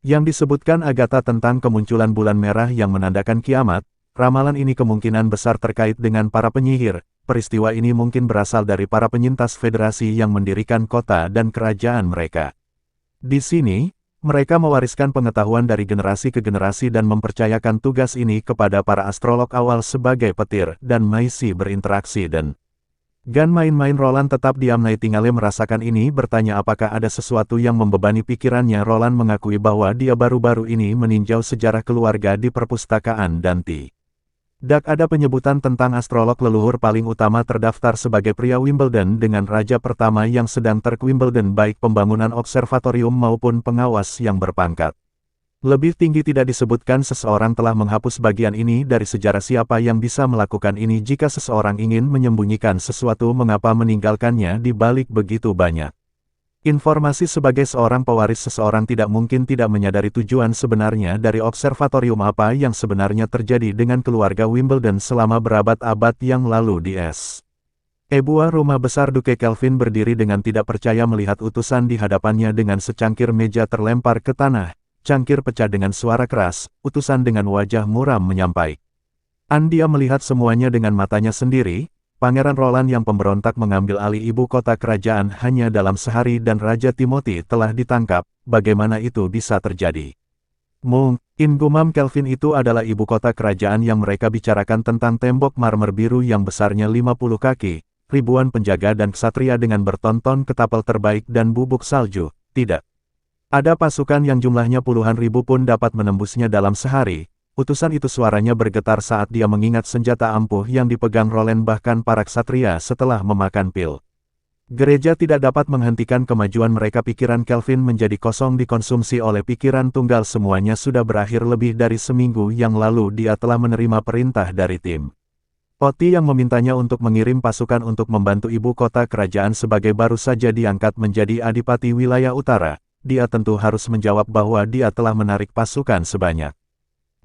yang disebutkan Agatha tentang kemunculan bulan merah yang menandakan kiamat. Ramalan ini kemungkinan besar terkait dengan para penyihir. Peristiwa ini mungkin berasal dari para penyintas federasi yang mendirikan kota dan kerajaan mereka. Di sini, mereka mewariskan pengetahuan dari generasi ke generasi dan mempercayakan tugas ini kepada para astrolog awal sebagai petir, dan Maisie berinteraksi dan main-main. Roland tetap diam. Nightingale merasakan ini, bertanya apakah ada sesuatu yang membebani pikirannya. Roland mengakui bahwa dia baru-baru ini meninjau sejarah keluarga di perpustakaan dan tidak ada penyebutan tentang astrolog leluhur paling utama terdaftar sebagai pria Wimbledon dengan raja pertama yang sedang Wimbledon, baik pembangunan observatorium maupun pengawas yang berpangkat lebih tinggi. Tidak disebutkan. Seseorang telah menghapus bagian ini dari sejarah. Siapa yang bisa melakukan ini? Jika seseorang ingin menyembunyikan sesuatu, mengapa meninggalkannya di balik begitu banyak informasi? Sebagai seorang pewaris, seseorang tidak mungkin tidak menyadari tujuan sebenarnya dari observatorium. Apa yang sebenarnya terjadi dengan keluarga Wimbledon selama berabad-abad yang lalu di sebuah rumah besar. Duke Kelvin berdiri dengan tidak percaya melihat utusan di hadapannya. Dengan secangkir meja terlempar ke tanah, cangkir pecah dengan suara keras. Utusan dengan wajah muram menyampaikan. Dia melihat semuanya dengan matanya sendiri. Pangeran Roland yang pemberontak mengambil alih ibu kota kerajaan hanya dalam sehari dan Raja Timothy telah ditangkap. Bagaimana itu bisa terjadi? Mungkin, gumam Kelvin, itu adalah ibu kota kerajaan yang mereka bicarakan tentang. Tembok marmer biru yang besarnya 50 kaki, ribuan penjaga dan ksatria dengan bertonton ketapel terbaik dan bubuk salju. Tidak ada pasukan yang jumlahnya puluhan ribu pun dapat menembusnya dalam sehari. Utusan itu suaranya bergetar saat dia mengingat senjata ampuh yang dipegang Roland, bahkan para ksatria setelah memakan pil gereja tidak dapat menghentikan kemajuan mereka. Pikiran Kelvin menjadi kosong, dikonsumsi oleh pikiran tunggal. Semuanya sudah berakhir. Lebih dari seminggu yang lalu dia telah menerima perintah dari tim Oti yang memintanya untuk mengirim pasukan untuk membantu ibu kota kerajaan. Sebagai baru saja diangkat menjadi adipati wilayah utara, dia tentu harus menjawab bahwa dia telah menarik pasukan sebanyak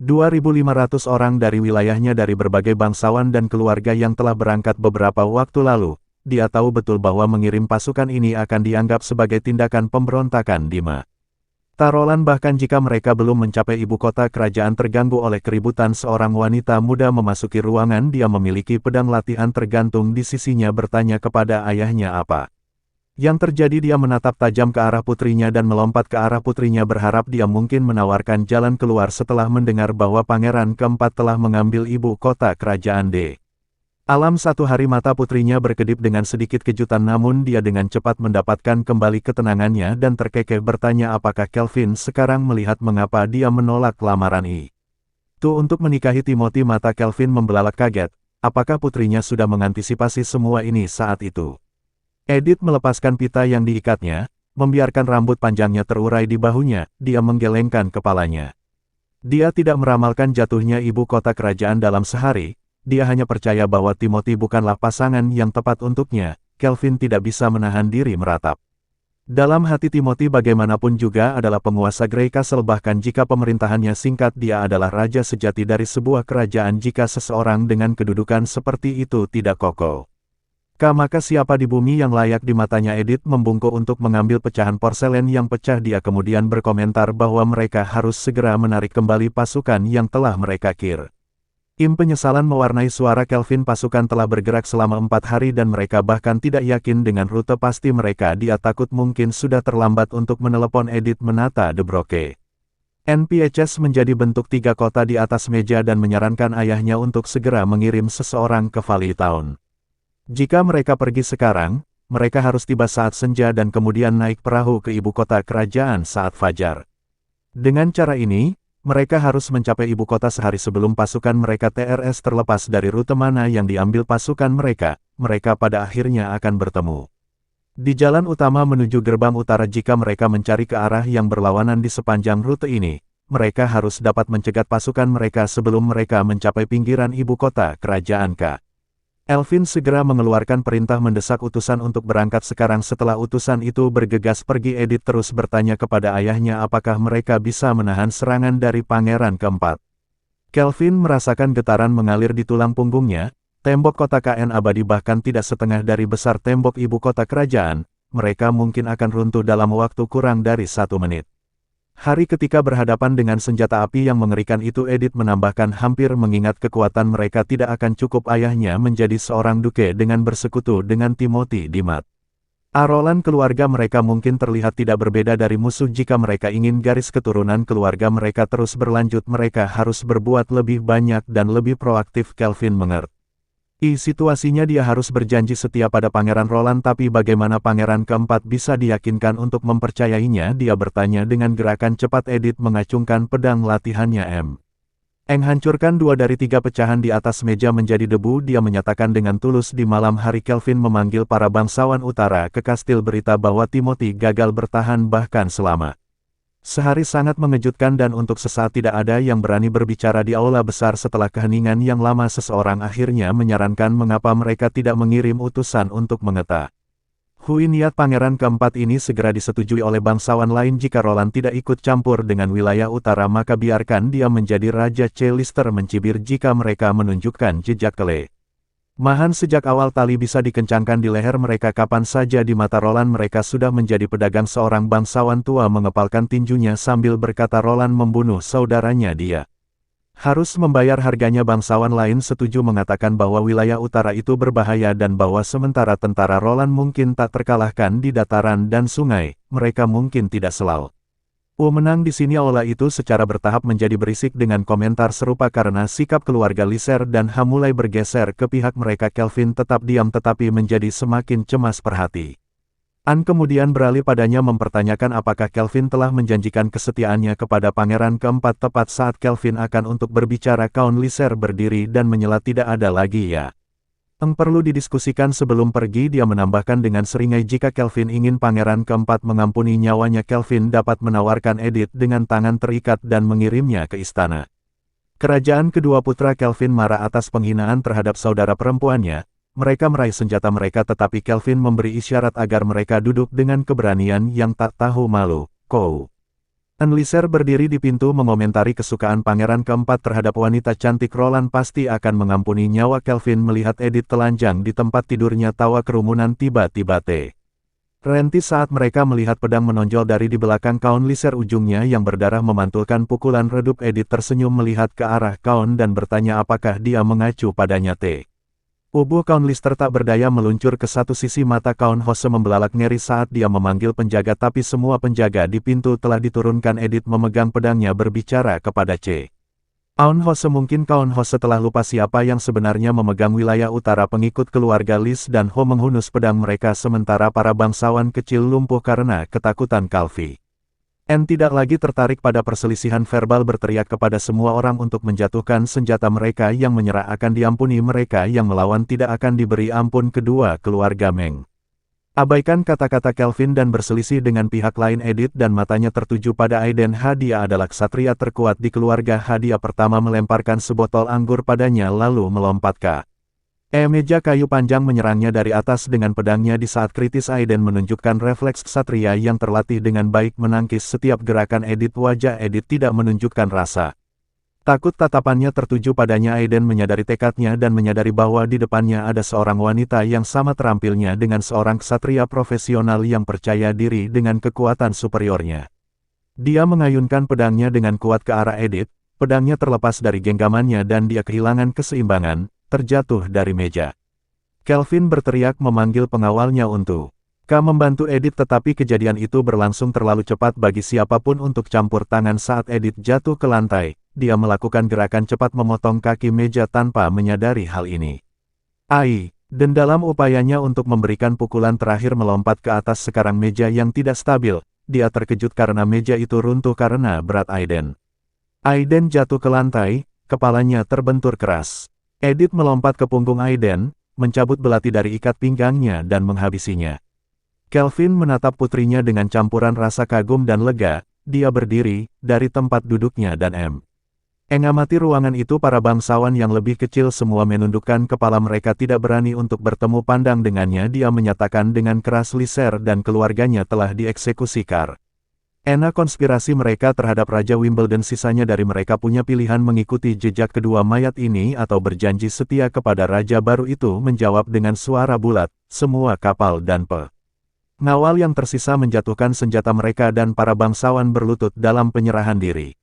2.500 orang dari wilayahnya, dari berbagai bangsawan dan keluarga yang telah berangkat beberapa waktu lalu. Dia tahu betul bahwa mengirim pasukan ini akan dianggap sebagai tindakan pemberontakan di mata Roland. Bahkan jika mereka belum mencapai ibu kota kerajaan terganggu oleh keributan. Seorang wanita muda memasuki ruangan. Dia memiliki pedang latihan tergantung di sisinya. Bertanya kepada ayahnya apa yang terjadi. Dia menatap tajam ke arah putrinya dan melompat ke arah putrinya, berharap dia mungkin menawarkan jalan keluar setelah mendengar bahwa pangeran keempat telah mengambil ibu kota kerajaan Alam. Satu hari mata putrinya berkedip dengan sedikit kejutan, namun dia dengan cepat mendapatkan kembali ketenangannya dan terkekeh bertanya apakah Kelvin sekarang melihat mengapa dia menolak lamaran itu untuk menikahi Timothy. Mata Kelvin membelalak kaget. apakah putrinya sudah mengantisipasi semua ini saat itu? Edith melepaskan pita yang diikatnya, membiarkan rambut panjangnya terurai di bahunya, dia menggelengkan kepalanya. Dia tidak meramalkan jatuhnya ibu kota kerajaan dalam sehari, dia hanya percaya bahwa Timothy bukanlah pasangan yang tepat untuknya. Kelvin tidak bisa menahan diri meratap. Dalam hati Timothy bagaimanapun juga adalah penguasa Grey Castle, bahkan jika pemerintahannya singkat dia adalah raja sejati dari sebuah kerajaan. Jika seseorang dengan kedudukan seperti itu tidak kokoh, maka siapa di bumi yang layak di matanya? Edith membungkuk untuk mengambil pecahan porselen yang pecah. Dia kemudian berkomentar bahwa mereka harus segera menarik kembali pasukan yang telah mereka kir. Penyesalan mewarnai suara Kelvin. Pasukan telah bergerak selama 4 hari dan mereka bahkan tidak yakin dengan rute pasti mereka. Dia takut mungkin sudah terlambat untuk menelepon. Edith menata De Broke. NPHS menjadi bentuk 3 kota di atas meja dan menyarankan ayahnya untuk segera mengirim seseorang ke Valley Town. Jika mereka pergi sekarang, mereka harus tiba saat senja dan kemudian naik perahu ke ibu kota kerajaan saat fajar. Dengan cara ini, mereka harus mencapai ibu kota sehari sebelum pasukan mereka TRS. Terlepas dari rute mana yang diambil pasukan mereka, mereka pada akhirnya akan bertemu di jalan utama menuju gerbang utara. Jika mereka mencari ke arah yang berlawanan di sepanjang rute ini, mereka harus dapat mencegat pasukan mereka sebelum mereka mencapai pinggiran ibu kota kerajaan. Elvin segera mengeluarkan perintah mendesak utusan untuk berangkat sekarang. Setelah utusan itu bergegas pergi, Edith terus bertanya kepada ayahnya apakah mereka bisa menahan serangan dari Pangeran keempat. Kelvin merasakan getaran mengalir di tulang punggungnya. Tembok kota KN abadi bahkan tidak setengah dari besar tembok ibu kota kerajaan. Mereka mungkin akan runtuh dalam waktu kurang dari 1 menit. Hari ketika berhadapan dengan senjata api yang mengerikan itu, Edith menambahkan hampir mengingat kekuatan mereka tidak akan cukup ayahnya menjadi seorang duke dengan bersekutu dengan Timothy di Mat. Arolan keluarga mereka mungkin terlihat tidak berbeda dari musuh. Jika mereka ingin garis keturunan keluarga mereka terus berlanjut, mereka harus berbuat lebih banyak dan lebih proaktif. Kelvin mengerti situasinya. Dia harus berjanji setia pada Pangeran Roland, tapi bagaimana Pangeran keempat bisa diyakinkan untuk mempercayainya? Dia bertanya dengan gerakan cepat. Edith mengacungkan pedang latihannya. Hancurkan 2 dari 3 pecahan di atas meja menjadi debu. Dia menyatakan dengan tulus. Di malam hari Kelvin memanggil para bangsawan utara ke kastil. Berita bahwa Timothy gagal bertahan bahkan selama sehari sangat mengejutkan dan untuk sesaat tidak ada yang berani berbicara di aula besar. Setelah keheningan yang lama, seseorang akhirnya menyarankan mengapa mereka tidak mengirim utusan untuk mengetahui niat Pangeran keempat ini segera disetujui oleh bangsawan lain. Jika Roland tidak ikut campur dengan wilayah utara, maka biarkan dia menjadi Raja C. Lister mencibir jika mereka menunjukkan jejak kelemahan sejak awal. Tali bisa dikencangkan di leher mereka kapan saja. Di mata Roland mereka sudah menjadi pedagang. Seorang bangsawan tua mengepalkan tinjunya sambil berkata, Roland membunuh saudaranya, dia harus membayar harganya. Bangsawan lain setuju mengatakan bahwa wilayah utara itu berbahaya dan bahwa sementara tentara Roland mungkin tak terkalahkan di dataran dan sungai, mereka mungkin tidak selalu menang di sini. Aula itu secara bertahap menjadi berisik dengan komentar serupa karena sikap keluarga Liser dan Ham mulai bergeser ke pihak mereka. Kelvin tetap diam tetapi menjadi semakin cemas perhatian. Kemudian beralih padanya mempertanyakan apakah Kelvin telah menjanjikan kesetiaannya kepada Pangeran keempat. Tepat saat Kelvin akan untuk berbicara, Count Liser berdiri dan menyela, tidak ada lagi ya. Perlu didiskusikan sebelum pergi. Dia menambahkan dengan seringai, jika Kelvin ingin Pangeran keempat mengampuni nyawanya, Kelvin dapat menawarkan Edith dengan tangan terikat dan mengirimnya ke istana kerajaan. Kedua putra Kelvin marah atas penghinaan terhadap saudara perempuannya. Mereka meraih senjata mereka tetapi Kelvin memberi isyarat agar mereka duduk dengan keberanian yang tak tahu malu. Liser berdiri di pintu mengomentari kesukaan Pangeran keempat terhadap wanita cantik. Roland pasti akan mengampuni nyawa Kelvin melihat Edith telanjang di tempat tidurnya. Tawa kerumunan tiba-tiba terhenti saat mereka melihat pedang menonjol dari di belakang Count Liser. Ujungnya yang berdarah memantulkan pukulan redup. Edith tersenyum melihat ke arah Count dan bertanya apakah dia mengacu padanya. Tubuh Count Lister tak berdaya meluncur ke satu sisi. Mata Count Hose membelalak ngeri saat dia memanggil penjaga, tapi semua penjaga di pintu telah diturunkan. Edith memegang pedangnya berbicara kepada Count Hose. Mungkin Count Hose telah lupa siapa yang sebenarnya memegang wilayah utara. Pengikut keluarga Lis dan Ho menghunus pedang mereka sementara para bangsawan kecil lumpuh karena ketakutan. Calvi N tidak lagi tertarik pada perselisihan verbal, berteriak kepada semua orang untuk menjatuhkan senjata. Mereka yang menyerah akan diampuni, mereka yang melawan tidak akan diberi ampun. Kedua keluarga Meng abaikan kata-kata Kelvin dan berselisih dengan pihak lain. Edith dan matanya tertuju pada Aiden. Dia adalah ksatria terkuat di keluarga. Dia pertama melemparkan sebotol anggur padanya lalu melompat ke meja kayu panjang menyerangnya dari atas dengan pedangnya. Di saat kritis Aiden menunjukkan refleks ksatria yang terlatih dengan baik menangkis setiap gerakan Edith. Wajah Edith tidak menunjukkan rasa takut, tatapannya tertuju padanya. Aiden menyadari tekadnya dan menyadari bahwa di depannya ada seorang wanita yang sama terampilnya dengan seorang ksatria profesional yang percaya diri dengan kekuatan superiornya. Dia mengayunkan pedangnya dengan kuat ke arah Edith. Pedangnya terlepas dari genggamannya dan dia kehilangan keseimbangan, terjatuh dari meja. Kelvin berteriak memanggil pengawalnya untuk membantu Edith, tetapi kejadian itu berlangsung terlalu cepat bagi siapapun untuk campur tangan. Saat Edith jatuh ke lantai, dia melakukan gerakan cepat memotong kaki meja tanpa menyadari hal ini. Dan dalam upayanya untuk memberikan pukulan terakhir melompat ke atas sekarang meja yang tidak stabil, dia terkejut karena meja itu runtuh karena berat Aiden. Aiden jatuh ke lantai, kepalanya terbentur keras. Edith melompat ke punggung Aiden, mencabut belati dari ikat pinggangnya dan menghabisinya. Kelvin menatap putrinya dengan campuran rasa kagum dan lega. Dia berdiri dari tempat duduknya dan mengamati ruangan itu. Para bangsawan yang lebih kecil semua menundukkan kepala, mereka tidak berani untuk bertemu pandang dengannya. Dia menyatakan dengan keras Liser dan keluarganya telah dieksekusi karena konspirasi mereka terhadap Raja Wimbledon. Sisanya dari mereka punya pilihan: mengikuti jejak kedua mayat ini atau berjanji setia kepada raja baru itu. Menjawab dengan suara bulat, semua kapal dan pengawal yang tersisa menjatuhkan senjata mereka dan para bangsawan berlutut dalam penyerahan diri.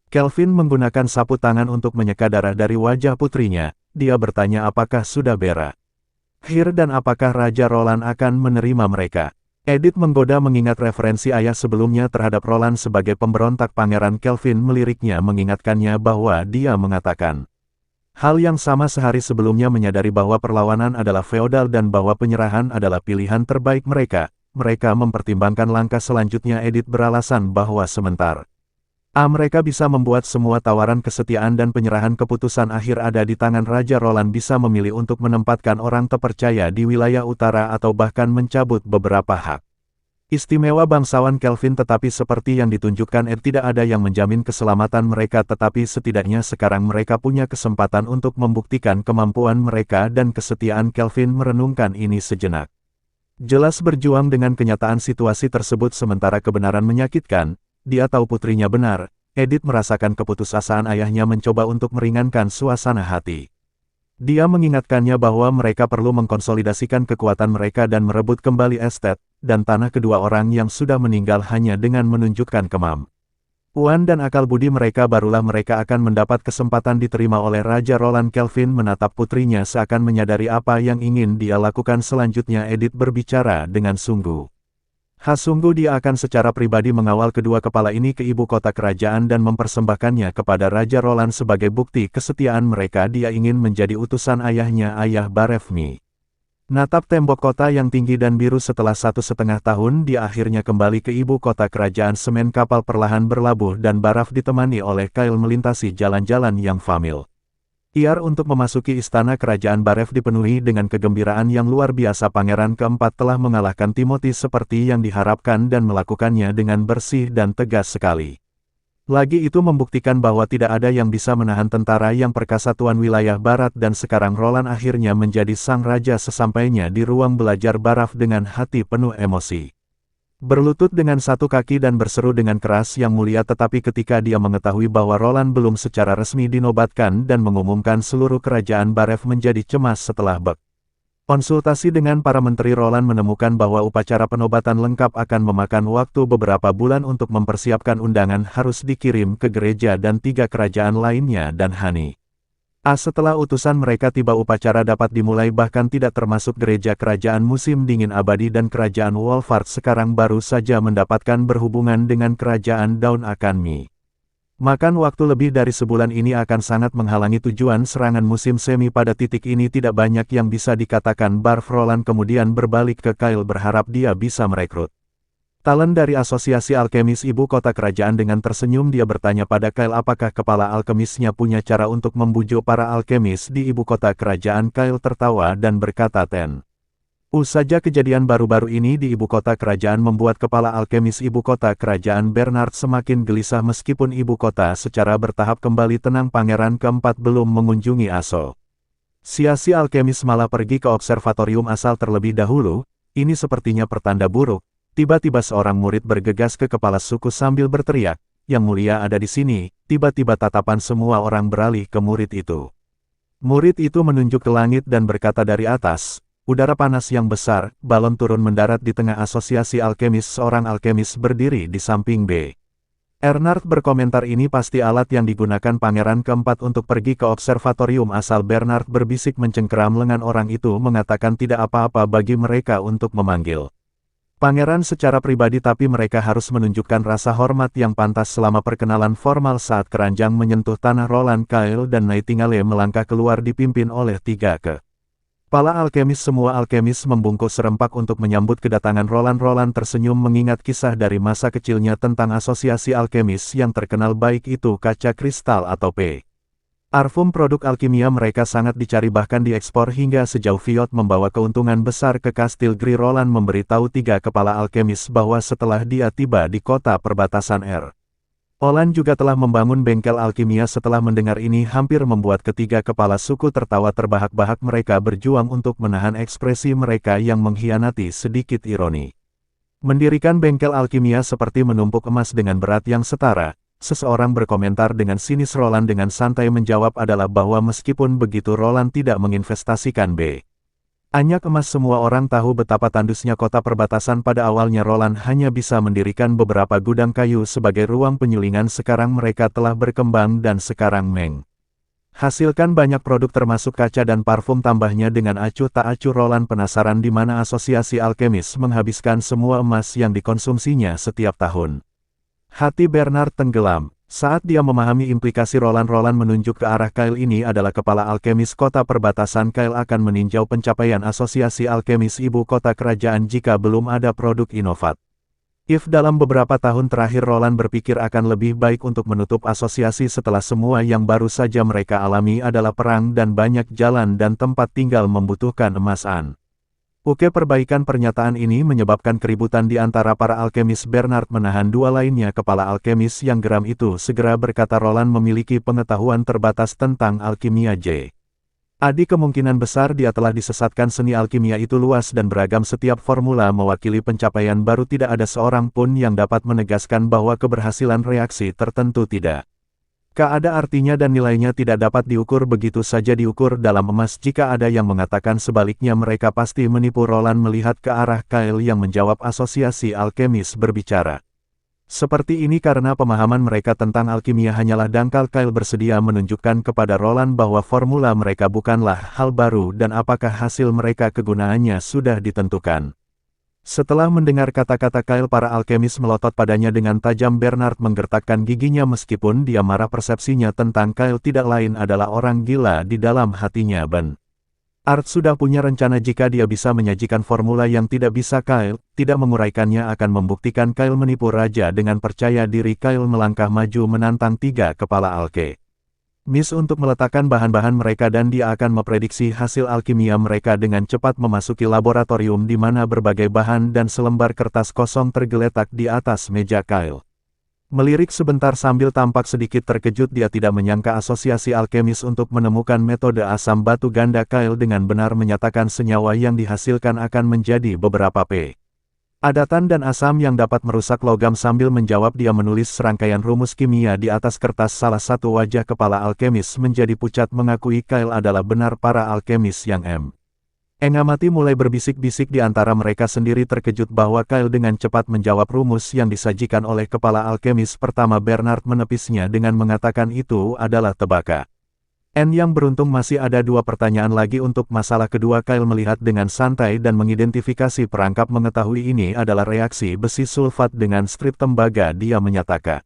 Kelvin menggunakan sapu tangan untuk menyeka darah dari wajah putrinya. Dia bertanya apakah sudah berakhir dan apakah Raja Roland akan menerima mereka. Edith menggoda mengingat referensi ayah sebelumnya terhadap Roland sebagai pemberontak. Pangeran Kelvin meliriknya mengingatkannya bahwa dia mengatakan hal yang sama sehari sebelumnya, menyadari bahwa perlawanan adalah feodal dan bahwa penyerahan adalah pilihan terbaik mereka. Mereka mempertimbangkan langkah selanjutnya. Edith beralasan bahwa sementara mereka bisa membuat semua tawaran kesetiaan dan penyerahan, keputusan akhir ada di tangan Raja Roland. Bisa memilih untuk menempatkan orang terpercaya di wilayah utara atau bahkan mencabut beberapa hak istimewa bangsawan Kelvin. Tetapi seperti yang ditunjukkan tidak ada yang menjamin keselamatan mereka. Tetapi setidaknya sekarang mereka punya kesempatan untuk membuktikan kemampuan mereka dan kesetiaan. Kelvin merenungkan ini sejenak. Jelas berjuang dengan kenyataan situasi tersebut sementara kebenaran menyakitkan. Dia tahu putrinya benar. Edith merasakan keputusasaan ayahnya mencoba untuk meringankan suasana hati. Dia mengingatkannya bahwa mereka perlu mengkonsolidasikan kekuatan mereka dan merebut kembali estet dan tanah kedua orang yang sudah meninggal. Hanya dengan menunjukkan kemampuan dan akal budi mereka barulah mereka akan mendapat kesempatan diterima oleh Raja Roland. Kelvin menatap putrinya seakan menyadari apa yang ingin dia lakukan selanjutnya. Edith berbicara dengan sungguh. Sungguh dia akan secara pribadi mengawal kedua kepala ini ke ibu kota kerajaan dan mempersembahkannya kepada Raja Roland sebagai bukti kesetiaan mereka. Dia ingin menjadi utusan ayahnya, Ayah Barevmi. Natap tembok kota yang tinggi dan biru. Setelah 1,5 tahun dia akhirnya kembali ke ibu kota kerajaan. Semen kapal perlahan berlabuh dan Baraf ditemani oleh Kyle melintasi jalan-jalan yang familiar untuk memasuki istana kerajaan. Barev dipenuhi dengan kegembiraan yang luar biasa. Pangeran keempat telah mengalahkan Timothy seperti yang diharapkan dan melakukannya dengan bersih dan tegas sekali. Lagi itu membuktikan bahwa tidak ada yang bisa menahan tentara yang perkasa Tuan wilayah barat. Dan sekarang Roland akhirnya menjadi sang raja. Sesampainya di ruang belajar, Baraf dengan hati penuh emosi berlutut dengan satu kaki dan berseru dengan keras, "Yang mulia!" Tetapi ketika dia mengetahui bahwa Roland belum secara resmi dinobatkan dan mengumumkan seluruh kerajaan, Barev menjadi cemas. Setelah konsultasi dengan para menteri, Roland menemukan bahwa upacara penobatan lengkap akan memakan waktu beberapa bulan. Untuk mempersiapkan undangan harus dikirim ke gereja dan 3 kerajaan lainnya dan setelah utusan mereka tiba, upacara dapat dimulai, bahkan tidak termasuk gereja kerajaan musim dingin abadi dan kerajaan Wolfart sekarang baru saja mendapatkan berhubungan dengan kerajaan Dawn Akanmi. Makan waktu lebih dari sebulan ini akan sangat menghalangi tujuan serangan musim semi. Pada titik ini tidak banyak yang bisa dikatakan. Barf. Roland kemudian berbalik ke Kyle berharap dia bisa merekrut Talent dari Asosiasi Alkemis Ibu Kota Kerajaan dengan tersenyum dia bertanya pada Kyle apakah kepala alkemisnya punya cara untuk membujuk para alkemis di ibu kota kerajaan. Kyle tertawa dan berkata saja kejadian baru-baru ini di ibu kota kerajaan membuat kepala alkemis ibu kota kerajaan Bernard semakin gelisah meskipun ibu kota secara bertahap kembali tenang. Pangeran keempat belum mengunjungi Asosiasi Alkemis malah pergi ke observatorium asal terlebih dahulu. Ini sepertinya pertanda buruk. Tiba-tiba seorang murid bergegas ke kepala suku sambil berteriak, "Yang mulia ada di sini." Tiba-tiba tatapan semua orang beralih ke murid itu. Murid itu menunjuk ke langit dan berkata dari atas, udara panas yang besar, balon turun mendarat di tengah Asosiasi Alkemis. Seorang alkemis berdiri di samping Bernard berkomentar ini pasti alat yang digunakan pangeran keempat untuk pergi ke observatorium asal. Bernard berbisik mencengkeram lengan orang itu mengatakan tidak apa-apa bagi mereka untuk memanggil pangeran secara pribadi tapi mereka harus menunjukkan rasa hormat yang pantas selama perkenalan formal. Saat keranjang menyentuh tanah, Roland, Kyle dan Nightingale melangkah keluar dipimpin oleh 3 kepala alkemis. Semua alkemis membungkuk serempak untuk menyambut kedatangan Roland. Roland tersenyum mengingat kisah dari masa kecilnya tentang Asosiasi Alkemis yang terkenal baik itu kaca kristal atau parfum. Produk alkimia mereka sangat dicari bahkan diekspor hingga sejauh Viot membawa keuntungan besar ke Kastil Gris. Roland memberitahu 3 kepala alkemis bahwa setelah dia tiba di kota perbatasan Roland juga telah membangun bengkel alkimia. Setelah mendengar ini hampir membuat ketiga kepala suku tertawa terbahak-bahak. Mereka berjuang untuk menahan ekspresi mereka yang mengkhianati sedikit ironi. Mendirikan bengkel alkimia seperti menumpuk emas dengan berat yang setara. Seseorang berkomentar dengan sinis. Roland dengan santai menjawab adalah bahwa meskipun begitu Roland tidak menginvestasikan banyak emas. Semua orang tahu betapa tandusnya kota perbatasan pada awalnya. Roland hanya bisa mendirikan beberapa gudang kayu sebagai ruang penyulingan. Sekarang mereka telah berkembang dan sekarang hasilkan banyak produk termasuk kaca dan parfum. Tambahnya dengan acuh tak acuh Roland penasaran di mana Asosiasi Alkemis menghabiskan semua emas yang dikonsumsinya setiap tahun. Hati Bernard tenggelam. Saat dia memahami implikasi Roland menunjuk ke arah Kyle. Ini adalah kepala alkemis kota perbatasan. Kyle akan meninjau pencapaian Asosiasi Alkemis ibu kota kerajaan jika belum ada produk inovatif dalam beberapa tahun terakhir. Roland berpikir akan lebih baik untuk menutup asosiasi setelah semua yang baru saja mereka alami adalah perang dan banyak jalan dan tempat tinggal membutuhkan emasan. Perbaikan pernyataan ini menyebabkan keributan di antara para alkemis. Bernard menahan 2 lainnya kepala alkemis yang geram itu. Segera berkata Roland memiliki pengetahuan terbatas tentang alkimia. Kemungkinan besar dia telah disesatkan. Seni alkimia itu luas dan beragam. Setiap formula mewakili pencapaian baru. Tidak ada seorang pun yang dapat menegaskan bahwa keberhasilan reaksi tertentu tidak ada artinya dan nilainya tidak dapat diukur begitu saja diukur dalam emas. Jika ada yang mengatakan sebaliknya mereka pasti menipu. Roland melihat ke arah Kyle yang menjawab. Asosiasi Alkemis berbicara seperti ini karena pemahaman mereka tentang alkimia hanyalah dangkal. Kyle bersedia menunjukkan kepada Roland bahwa formula mereka bukanlah hal baru dan apakah hasil mereka kegunaannya sudah ditentukan. Setelah mendengar kata-kata Kyle, para alkemis melotot padanya dengan tajam. Bernard menggertakkan giginya meskipun dia marah. Persepsinya tentang Kyle tidak lain adalah orang gila di dalam hatinya. Bernard sudah punya rencana. Jika dia bisa menyajikan formula yang tidak bisa Kyle tidak menguraikannya akan membuktikan Kyle menipu raja. Dengan percaya diri Kyle melangkah maju menantang 3 kepala alkemis untuk meletakkan bahan-bahan mereka dan dia akan memprediksi hasil alkimia mereka dengan cepat. Memasuki laboratorium di mana berbagai bahan dan selembar kertas kosong tergeletak di atas meja. Kyle melirik sebentar sambil tampak sedikit terkejut. Dia tidak menyangka Asosiasi Alkemis untuk menemukan metode asam batu ganda. Kyle dengan benar menyatakan senyawa yang dihasilkan akan menjadi beberapa padatan dan asam yang dapat merusak logam. Sambil menjawab dia menulis serangkaian rumus kimia di atas kertas. Salah satu wajah kepala alkemis menjadi pucat mengakui Kyle adalah benar. Para alkemis yang mengamati mulai berbisik-bisik di antara mereka sendiri terkejut bahwa Kyle dengan cepat menjawab rumus yang disajikan oleh kepala alkemis pertama. Bernard menepisnya dengan mengatakan itu adalah tebakan. Yang beruntung masih ada 2 pertanyaan lagi untuk masalah kedua. Kyle melihat dengan santai dan mengidentifikasi perangkap. Mengetahui ini adalah reaksi besi sulfat dengan strip tembaga. Dia menyatakan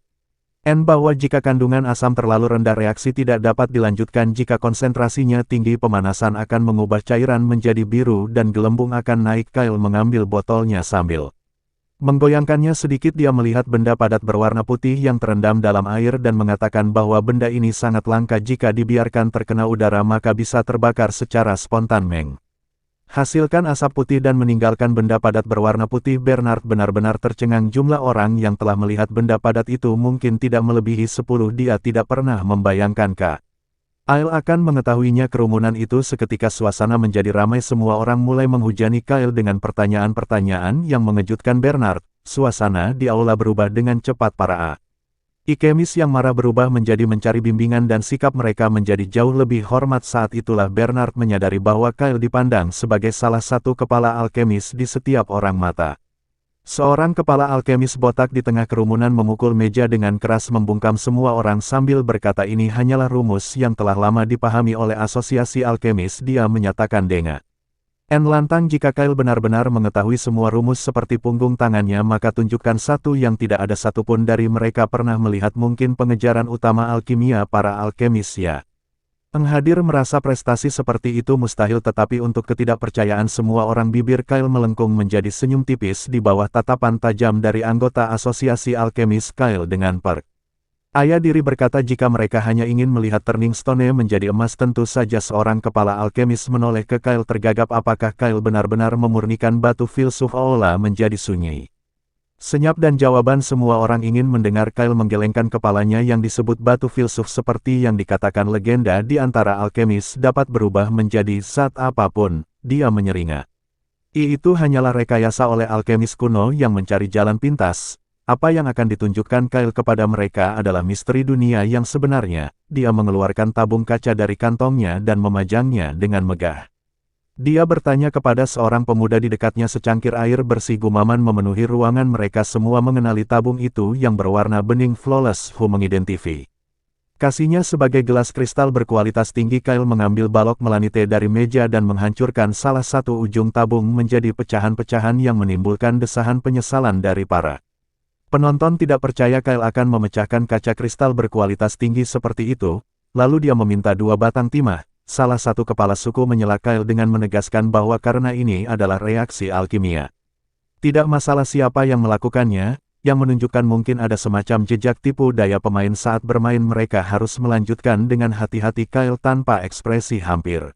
bahwa jika kandungan asam terlalu rendah reaksi tidak dapat dilanjutkan. Jika konsentrasinya tinggi pemanasan akan mengubah cairan menjadi biru dan gelembung akan naik. Kyle mengambil botolnya sambil Menggoyangkannya sedikit dia melihat benda padat berwarna putih yang terendam dalam air dan mengatakan bahwa benda ini sangat langka jika dibiarkan terkena udara maka bisa terbakar secara spontan. Hasilkan asap putih dan meninggalkan benda padat berwarna putih. Bernard benar-benar tercengang. Jumlah orang yang telah melihat benda padat itu mungkin tidak melebihi 10. Dia tidak pernah membayangkan Kyle akan mengetahuinya. Kerumunan itu seketika suasana menjadi ramai. Semua orang mulai menghujani Kyle dengan pertanyaan-pertanyaan yang mengejutkan Bernard. Suasana di aula berubah dengan cepat. Para alkemis yang marah berubah menjadi mencari bimbingan dan sikap mereka menjadi jauh lebih hormat. Saat itulah Bernard menyadari bahwa Kyle dipandang sebagai salah satu kepala alkemis di setiap orang mata. Seorang kepala alkemis botak di tengah kerumunan memukul meja dengan keras membungkam semua orang sambil berkata ini hanyalah rumus yang telah lama dipahami oleh asosiasi alkemis. Dia menyatakan dengan lantang jika Kyle benar-benar mengetahui semua rumus seperti punggung tangannya maka tunjukkan satu yang tidak ada satupun dari mereka pernah melihat. Mungkin pengejaran utama alkimia para alkemis Hadir merasa prestasi seperti itu mustahil tetapi untuk ketidakpercayaan semua orang bibir Kyle melengkung menjadi senyum tipis di bawah tatapan tajam dari anggota asosiasi alkemis. Kyle dengan percaya diri berkata jika mereka hanya ingin melihat Turning Stone menjadi emas. Tentu saja seorang kepala alkemis menoleh ke Kyle tergagap. Apakah Kyle benar-benar memurnikan batu filsuf aula menjadi sunyi? Senyap dan jawaban semua orang ingin mendengar. Kyle menggelengkan kepalanya. Yang disebut batu filsuf seperti yang dikatakan legenda di antara alkemis dapat berubah menjadi zat apapun. Dia menyeringa. Itu hanyalah rekayasa oleh alkemis kuno yang mencari jalan pintas. Apa yang akan ditunjukkan Kyle kepada mereka adalah misteri dunia yang sebenarnya. Dia mengeluarkan tabung kaca dari kantongnya dan memajangnya dengan megah. Dia bertanya kepada seorang pemuda di dekatnya. Secangkir air bersih gumaman memenuhi ruangan. Mereka semua mengenali tabung itu yang berwarna bening flawless. Hu mengidentifikasinya sebagai gelas kristal berkualitas tinggi. Kyle mengambil balok melanite dari meja dan menghancurkan salah satu ujung tabung menjadi pecahan-pecahan yang menimbulkan desahan penyesalan dari para penonton. Tidak percaya Kyle akan memecahkan kaca kristal berkualitas tinggi seperti itu. Lalu dia meminta 2 batang timah. Salah satu kepala suku menyela Kyle dengan menegaskan bahwa karena ini adalah reaksi alkimia. Tidak masalah siapa yang melakukannya, yang menunjukkan mungkin ada semacam jejak tipu daya pemain saat bermain. Mereka harus melanjutkan dengan hati-hati. Kyle tanpa ekspresi hampir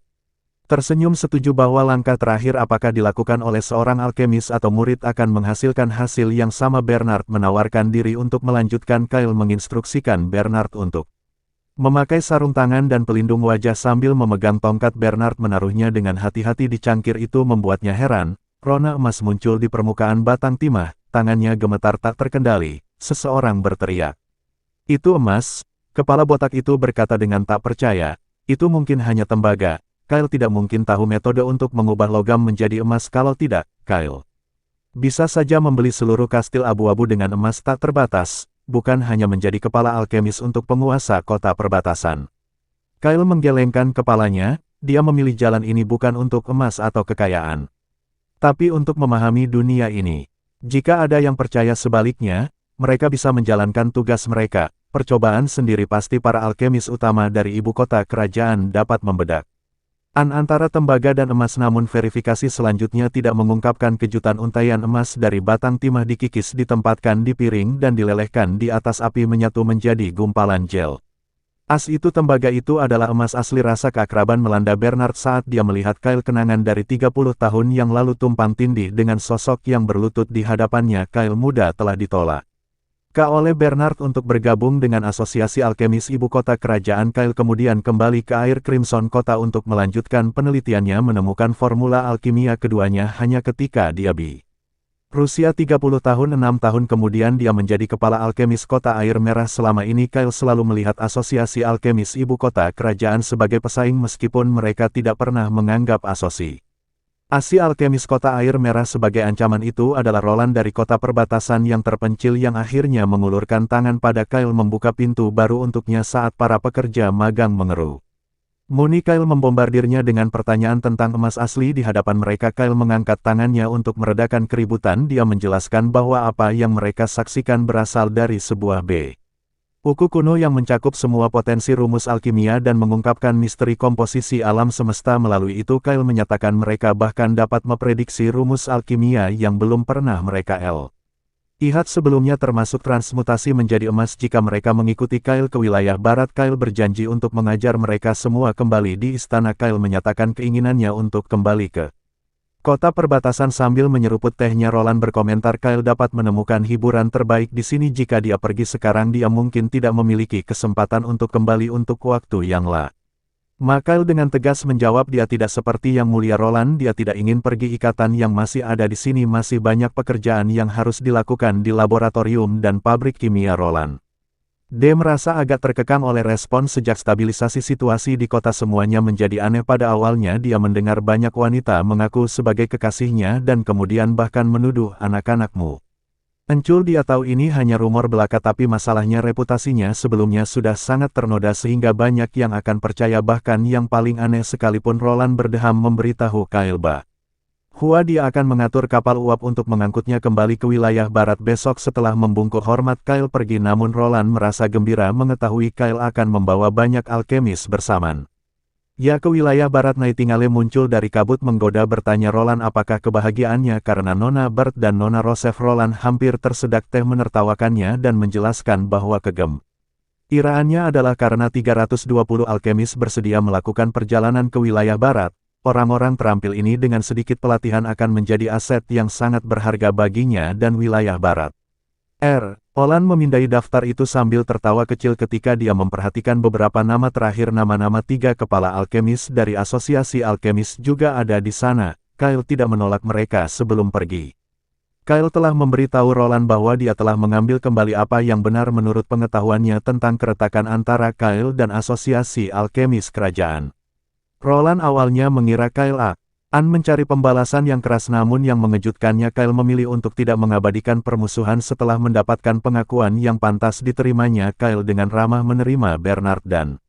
tersenyum setuju bahwa langkah terakhir apakah dilakukan oleh seorang alkemis atau murid akan menghasilkan hasil yang sama. Bernard menawarkan diri untuk melanjutkan. Kyle menginstruksikan Bernard untuk memakai sarung tangan dan pelindung wajah sambil memegang tongkat. Bernard menaruhnya dengan hati-hati di cangkir itu membuatnya heran. Rona emas muncul di permukaan batang timah, tangannya gemetar tak terkendali. Seseorang berteriak. Itu emas? Kepala botak itu berkata dengan tak percaya. Itu mungkin hanya tembaga. Kyle tidak mungkin tahu metode untuk mengubah logam menjadi emas. Kalau tidak, Kyle bisa saja membeli seluruh kastil abu-abu dengan emas tak terbatas. Bukan hanya menjadi kepala alkemis untuk penguasa kota perbatasan. Kyle menggelengkan kepalanya. Dia memilih jalan ini bukan untuk emas atau kekayaan, tapi untuk memahami dunia ini. Jika ada yang percaya sebaliknya, mereka bisa menjalankan tugas mereka. Percobaan sendiri pasti para alkemis utama dari ibu kota kerajaan dapat membedak antara tembaga dan emas. Namun verifikasi selanjutnya tidak mengungkapkan kejutan. Untaian emas dari batang timah dikikis, ditempatkan di piring dan dilelehkan di atas api menyatu menjadi gumpalan gel. Itu tembaga itu adalah emas asli. Rasa keakraban melanda Bernard saat dia melihat Kyle. Kenangan dari 30 tahun yang lalu tumpang tindih dengan sosok yang berlutut di hadapannya. Kyle muda telah ditolak oleh Bernard untuk bergabung dengan asosiasi alkemis ibu kota kerajaan. Kyle kemudian kembali ke air Crimson Kota untuk melanjutkan penelitiannya. Menemukan formula alkimia keduanya hanya ketika dia berusia 30 tahun. 6 tahun kemudian dia menjadi kepala alkemis kota air merah. Selama ini Kyle selalu melihat asosiasi alkemis ibu kota kerajaan sebagai pesaing meskipun mereka tidak pernah menganggap asosiasi alkemis kota air merah sebagai ancaman. Itu adalah Roland dari kota perbatasan yang terpencil yang akhirnya mengulurkan tangan pada Kyle membuka pintu baru untuknya saat para pekerja magang mengeru. Kyle membombardirnya dengan pertanyaan tentang emas asli di hadapan mereka. Kyle mengangkat tangannya untuk meredakan keributan. Dia menjelaskan bahwa apa yang mereka saksikan berasal dari sebuah buku kuno yang mencakup semua potensi rumus alkimia dan mengungkapkan misteri komposisi alam semesta. Melalui itu Kyle menyatakan mereka bahkan dapat memprediksi rumus alkimia yang belum pernah mereka Ihat sebelumnya termasuk transmutasi menjadi emas jika mereka mengikuti Kyle ke wilayah barat. Kyle berjanji untuk mengajar mereka semua kembali di istana. Kyle menyatakan keinginannya untuk kembali ke kota perbatasan sambil menyeruput tehnya. Roland berkomentar Kyle dapat menemukan hiburan terbaik di sini. Jika dia pergi sekarang dia mungkin tidak memiliki kesempatan untuk kembali untuk waktu yang lama. Kyle dengan tegas menjawab dia tidak seperti yang mulia Roland, dia tidak ingin pergi. Ikatan yang masih ada di sini, masih banyak pekerjaan yang harus dilakukan di laboratorium dan pabrik kimia Roland. D merasa agak terkekang oleh respon sejak stabilisasi situasi di kota. Semuanya menjadi aneh. Pada awalnya dia mendengar banyak wanita mengaku sebagai kekasihnya dan kemudian bahkan menuduh anak-anakmu. Encul dia tahu ini hanya rumor belaka, tapi masalahnya reputasinya sebelumnya sudah sangat ternoda sehingga banyak yang akan percaya. Bahkan yang paling aneh sekalipun Roland berdeham memberitahu Kyle bahwa dia akan mengatur kapal uap untuk mengangkutnya kembali ke wilayah barat besok. Setelah membungkuk hormat Kyle pergi, namun Roland merasa gembira mengetahui Kyle akan membawa banyak alkemis bersamaan. Ya, ke wilayah barat. Nightingale muncul dari kabut menggoda bertanya Roland apakah kebahagiaannya karena Nona Bert dan Nona Rosef. Roland hampir tersedak teh menertawakannya dan menjelaskan bahwa kegembiraannya adalah karena 320 alkemis bersedia melakukan perjalanan ke wilayah barat. Orang-orang terampil ini dengan sedikit pelatihan akan menjadi aset yang sangat berharga baginya dan wilayah barat. Roland memindai daftar itu sambil tertawa kecil ketika dia memperhatikan beberapa nama terakhir. Nama-nama 3 kepala alkemis dari asosiasi alkemis juga ada di sana. Kyle tidak menolak mereka sebelum pergi. Kyle telah memberitahu Roland bahwa dia telah mengambil kembali apa yang benar menurut pengetahuannya tentang keretakan antara Kyle dan asosiasi alkemis kerajaan. Roland awalnya mengira Kyle akan mencari pembalasan yang keras, namun yang mengejutkannya Kyle memilih untuk tidak mengabadikan permusuhan. Setelah mendapatkan pengakuan yang pantas diterimanya, Kyle dengan ramah menerima Bernard dan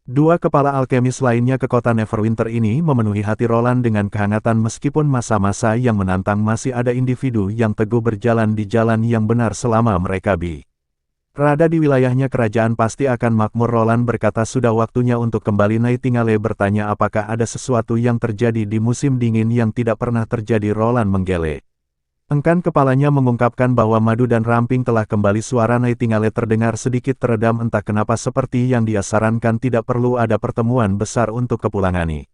2 kepala alkemis lainnya ke kota Neverwinter. Ini memenuhi hati Roland dengan kehangatan. Meskipun masa-masa yang menantang, masih ada individu yang teguh berjalan di jalan yang benar selama mereka berada di wilayahnya. Kerajaan pasti akan makmur. Roland berkata sudah waktunya untuk kembali. Nightingale bertanya apakah ada sesuatu yang terjadi di musim dingin yang tidak pernah terjadi. Roland menggeleng. Engkan kepalanya mengungkapkan bahwa madu dan ramping telah kembali. Suara Nightingale terdengar sedikit teredam. Entah kenapa seperti yang dia sarankan, tidak perlu ada pertemuan besar untuk kepulangan ini.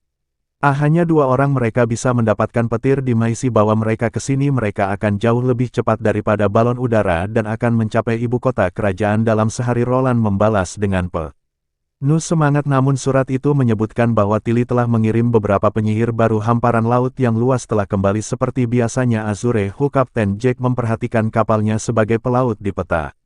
Hanya 2 orang mereka bisa mendapatkan petir di Maisi. Bawa mereka ke sini, mereka akan jauh lebih cepat daripada balon udara dan akan mencapai ibu kota kerajaan dalam sehari. Roland membalas dengan penuh semangat, namun surat itu menyebutkan bahwa Tilly telah mengirim beberapa penyihir baru. Hamparan laut yang luas telah kembali seperti biasanya. Azure Hu Kapten Jack memperhatikan kapalnya sebagai pelaut di peta.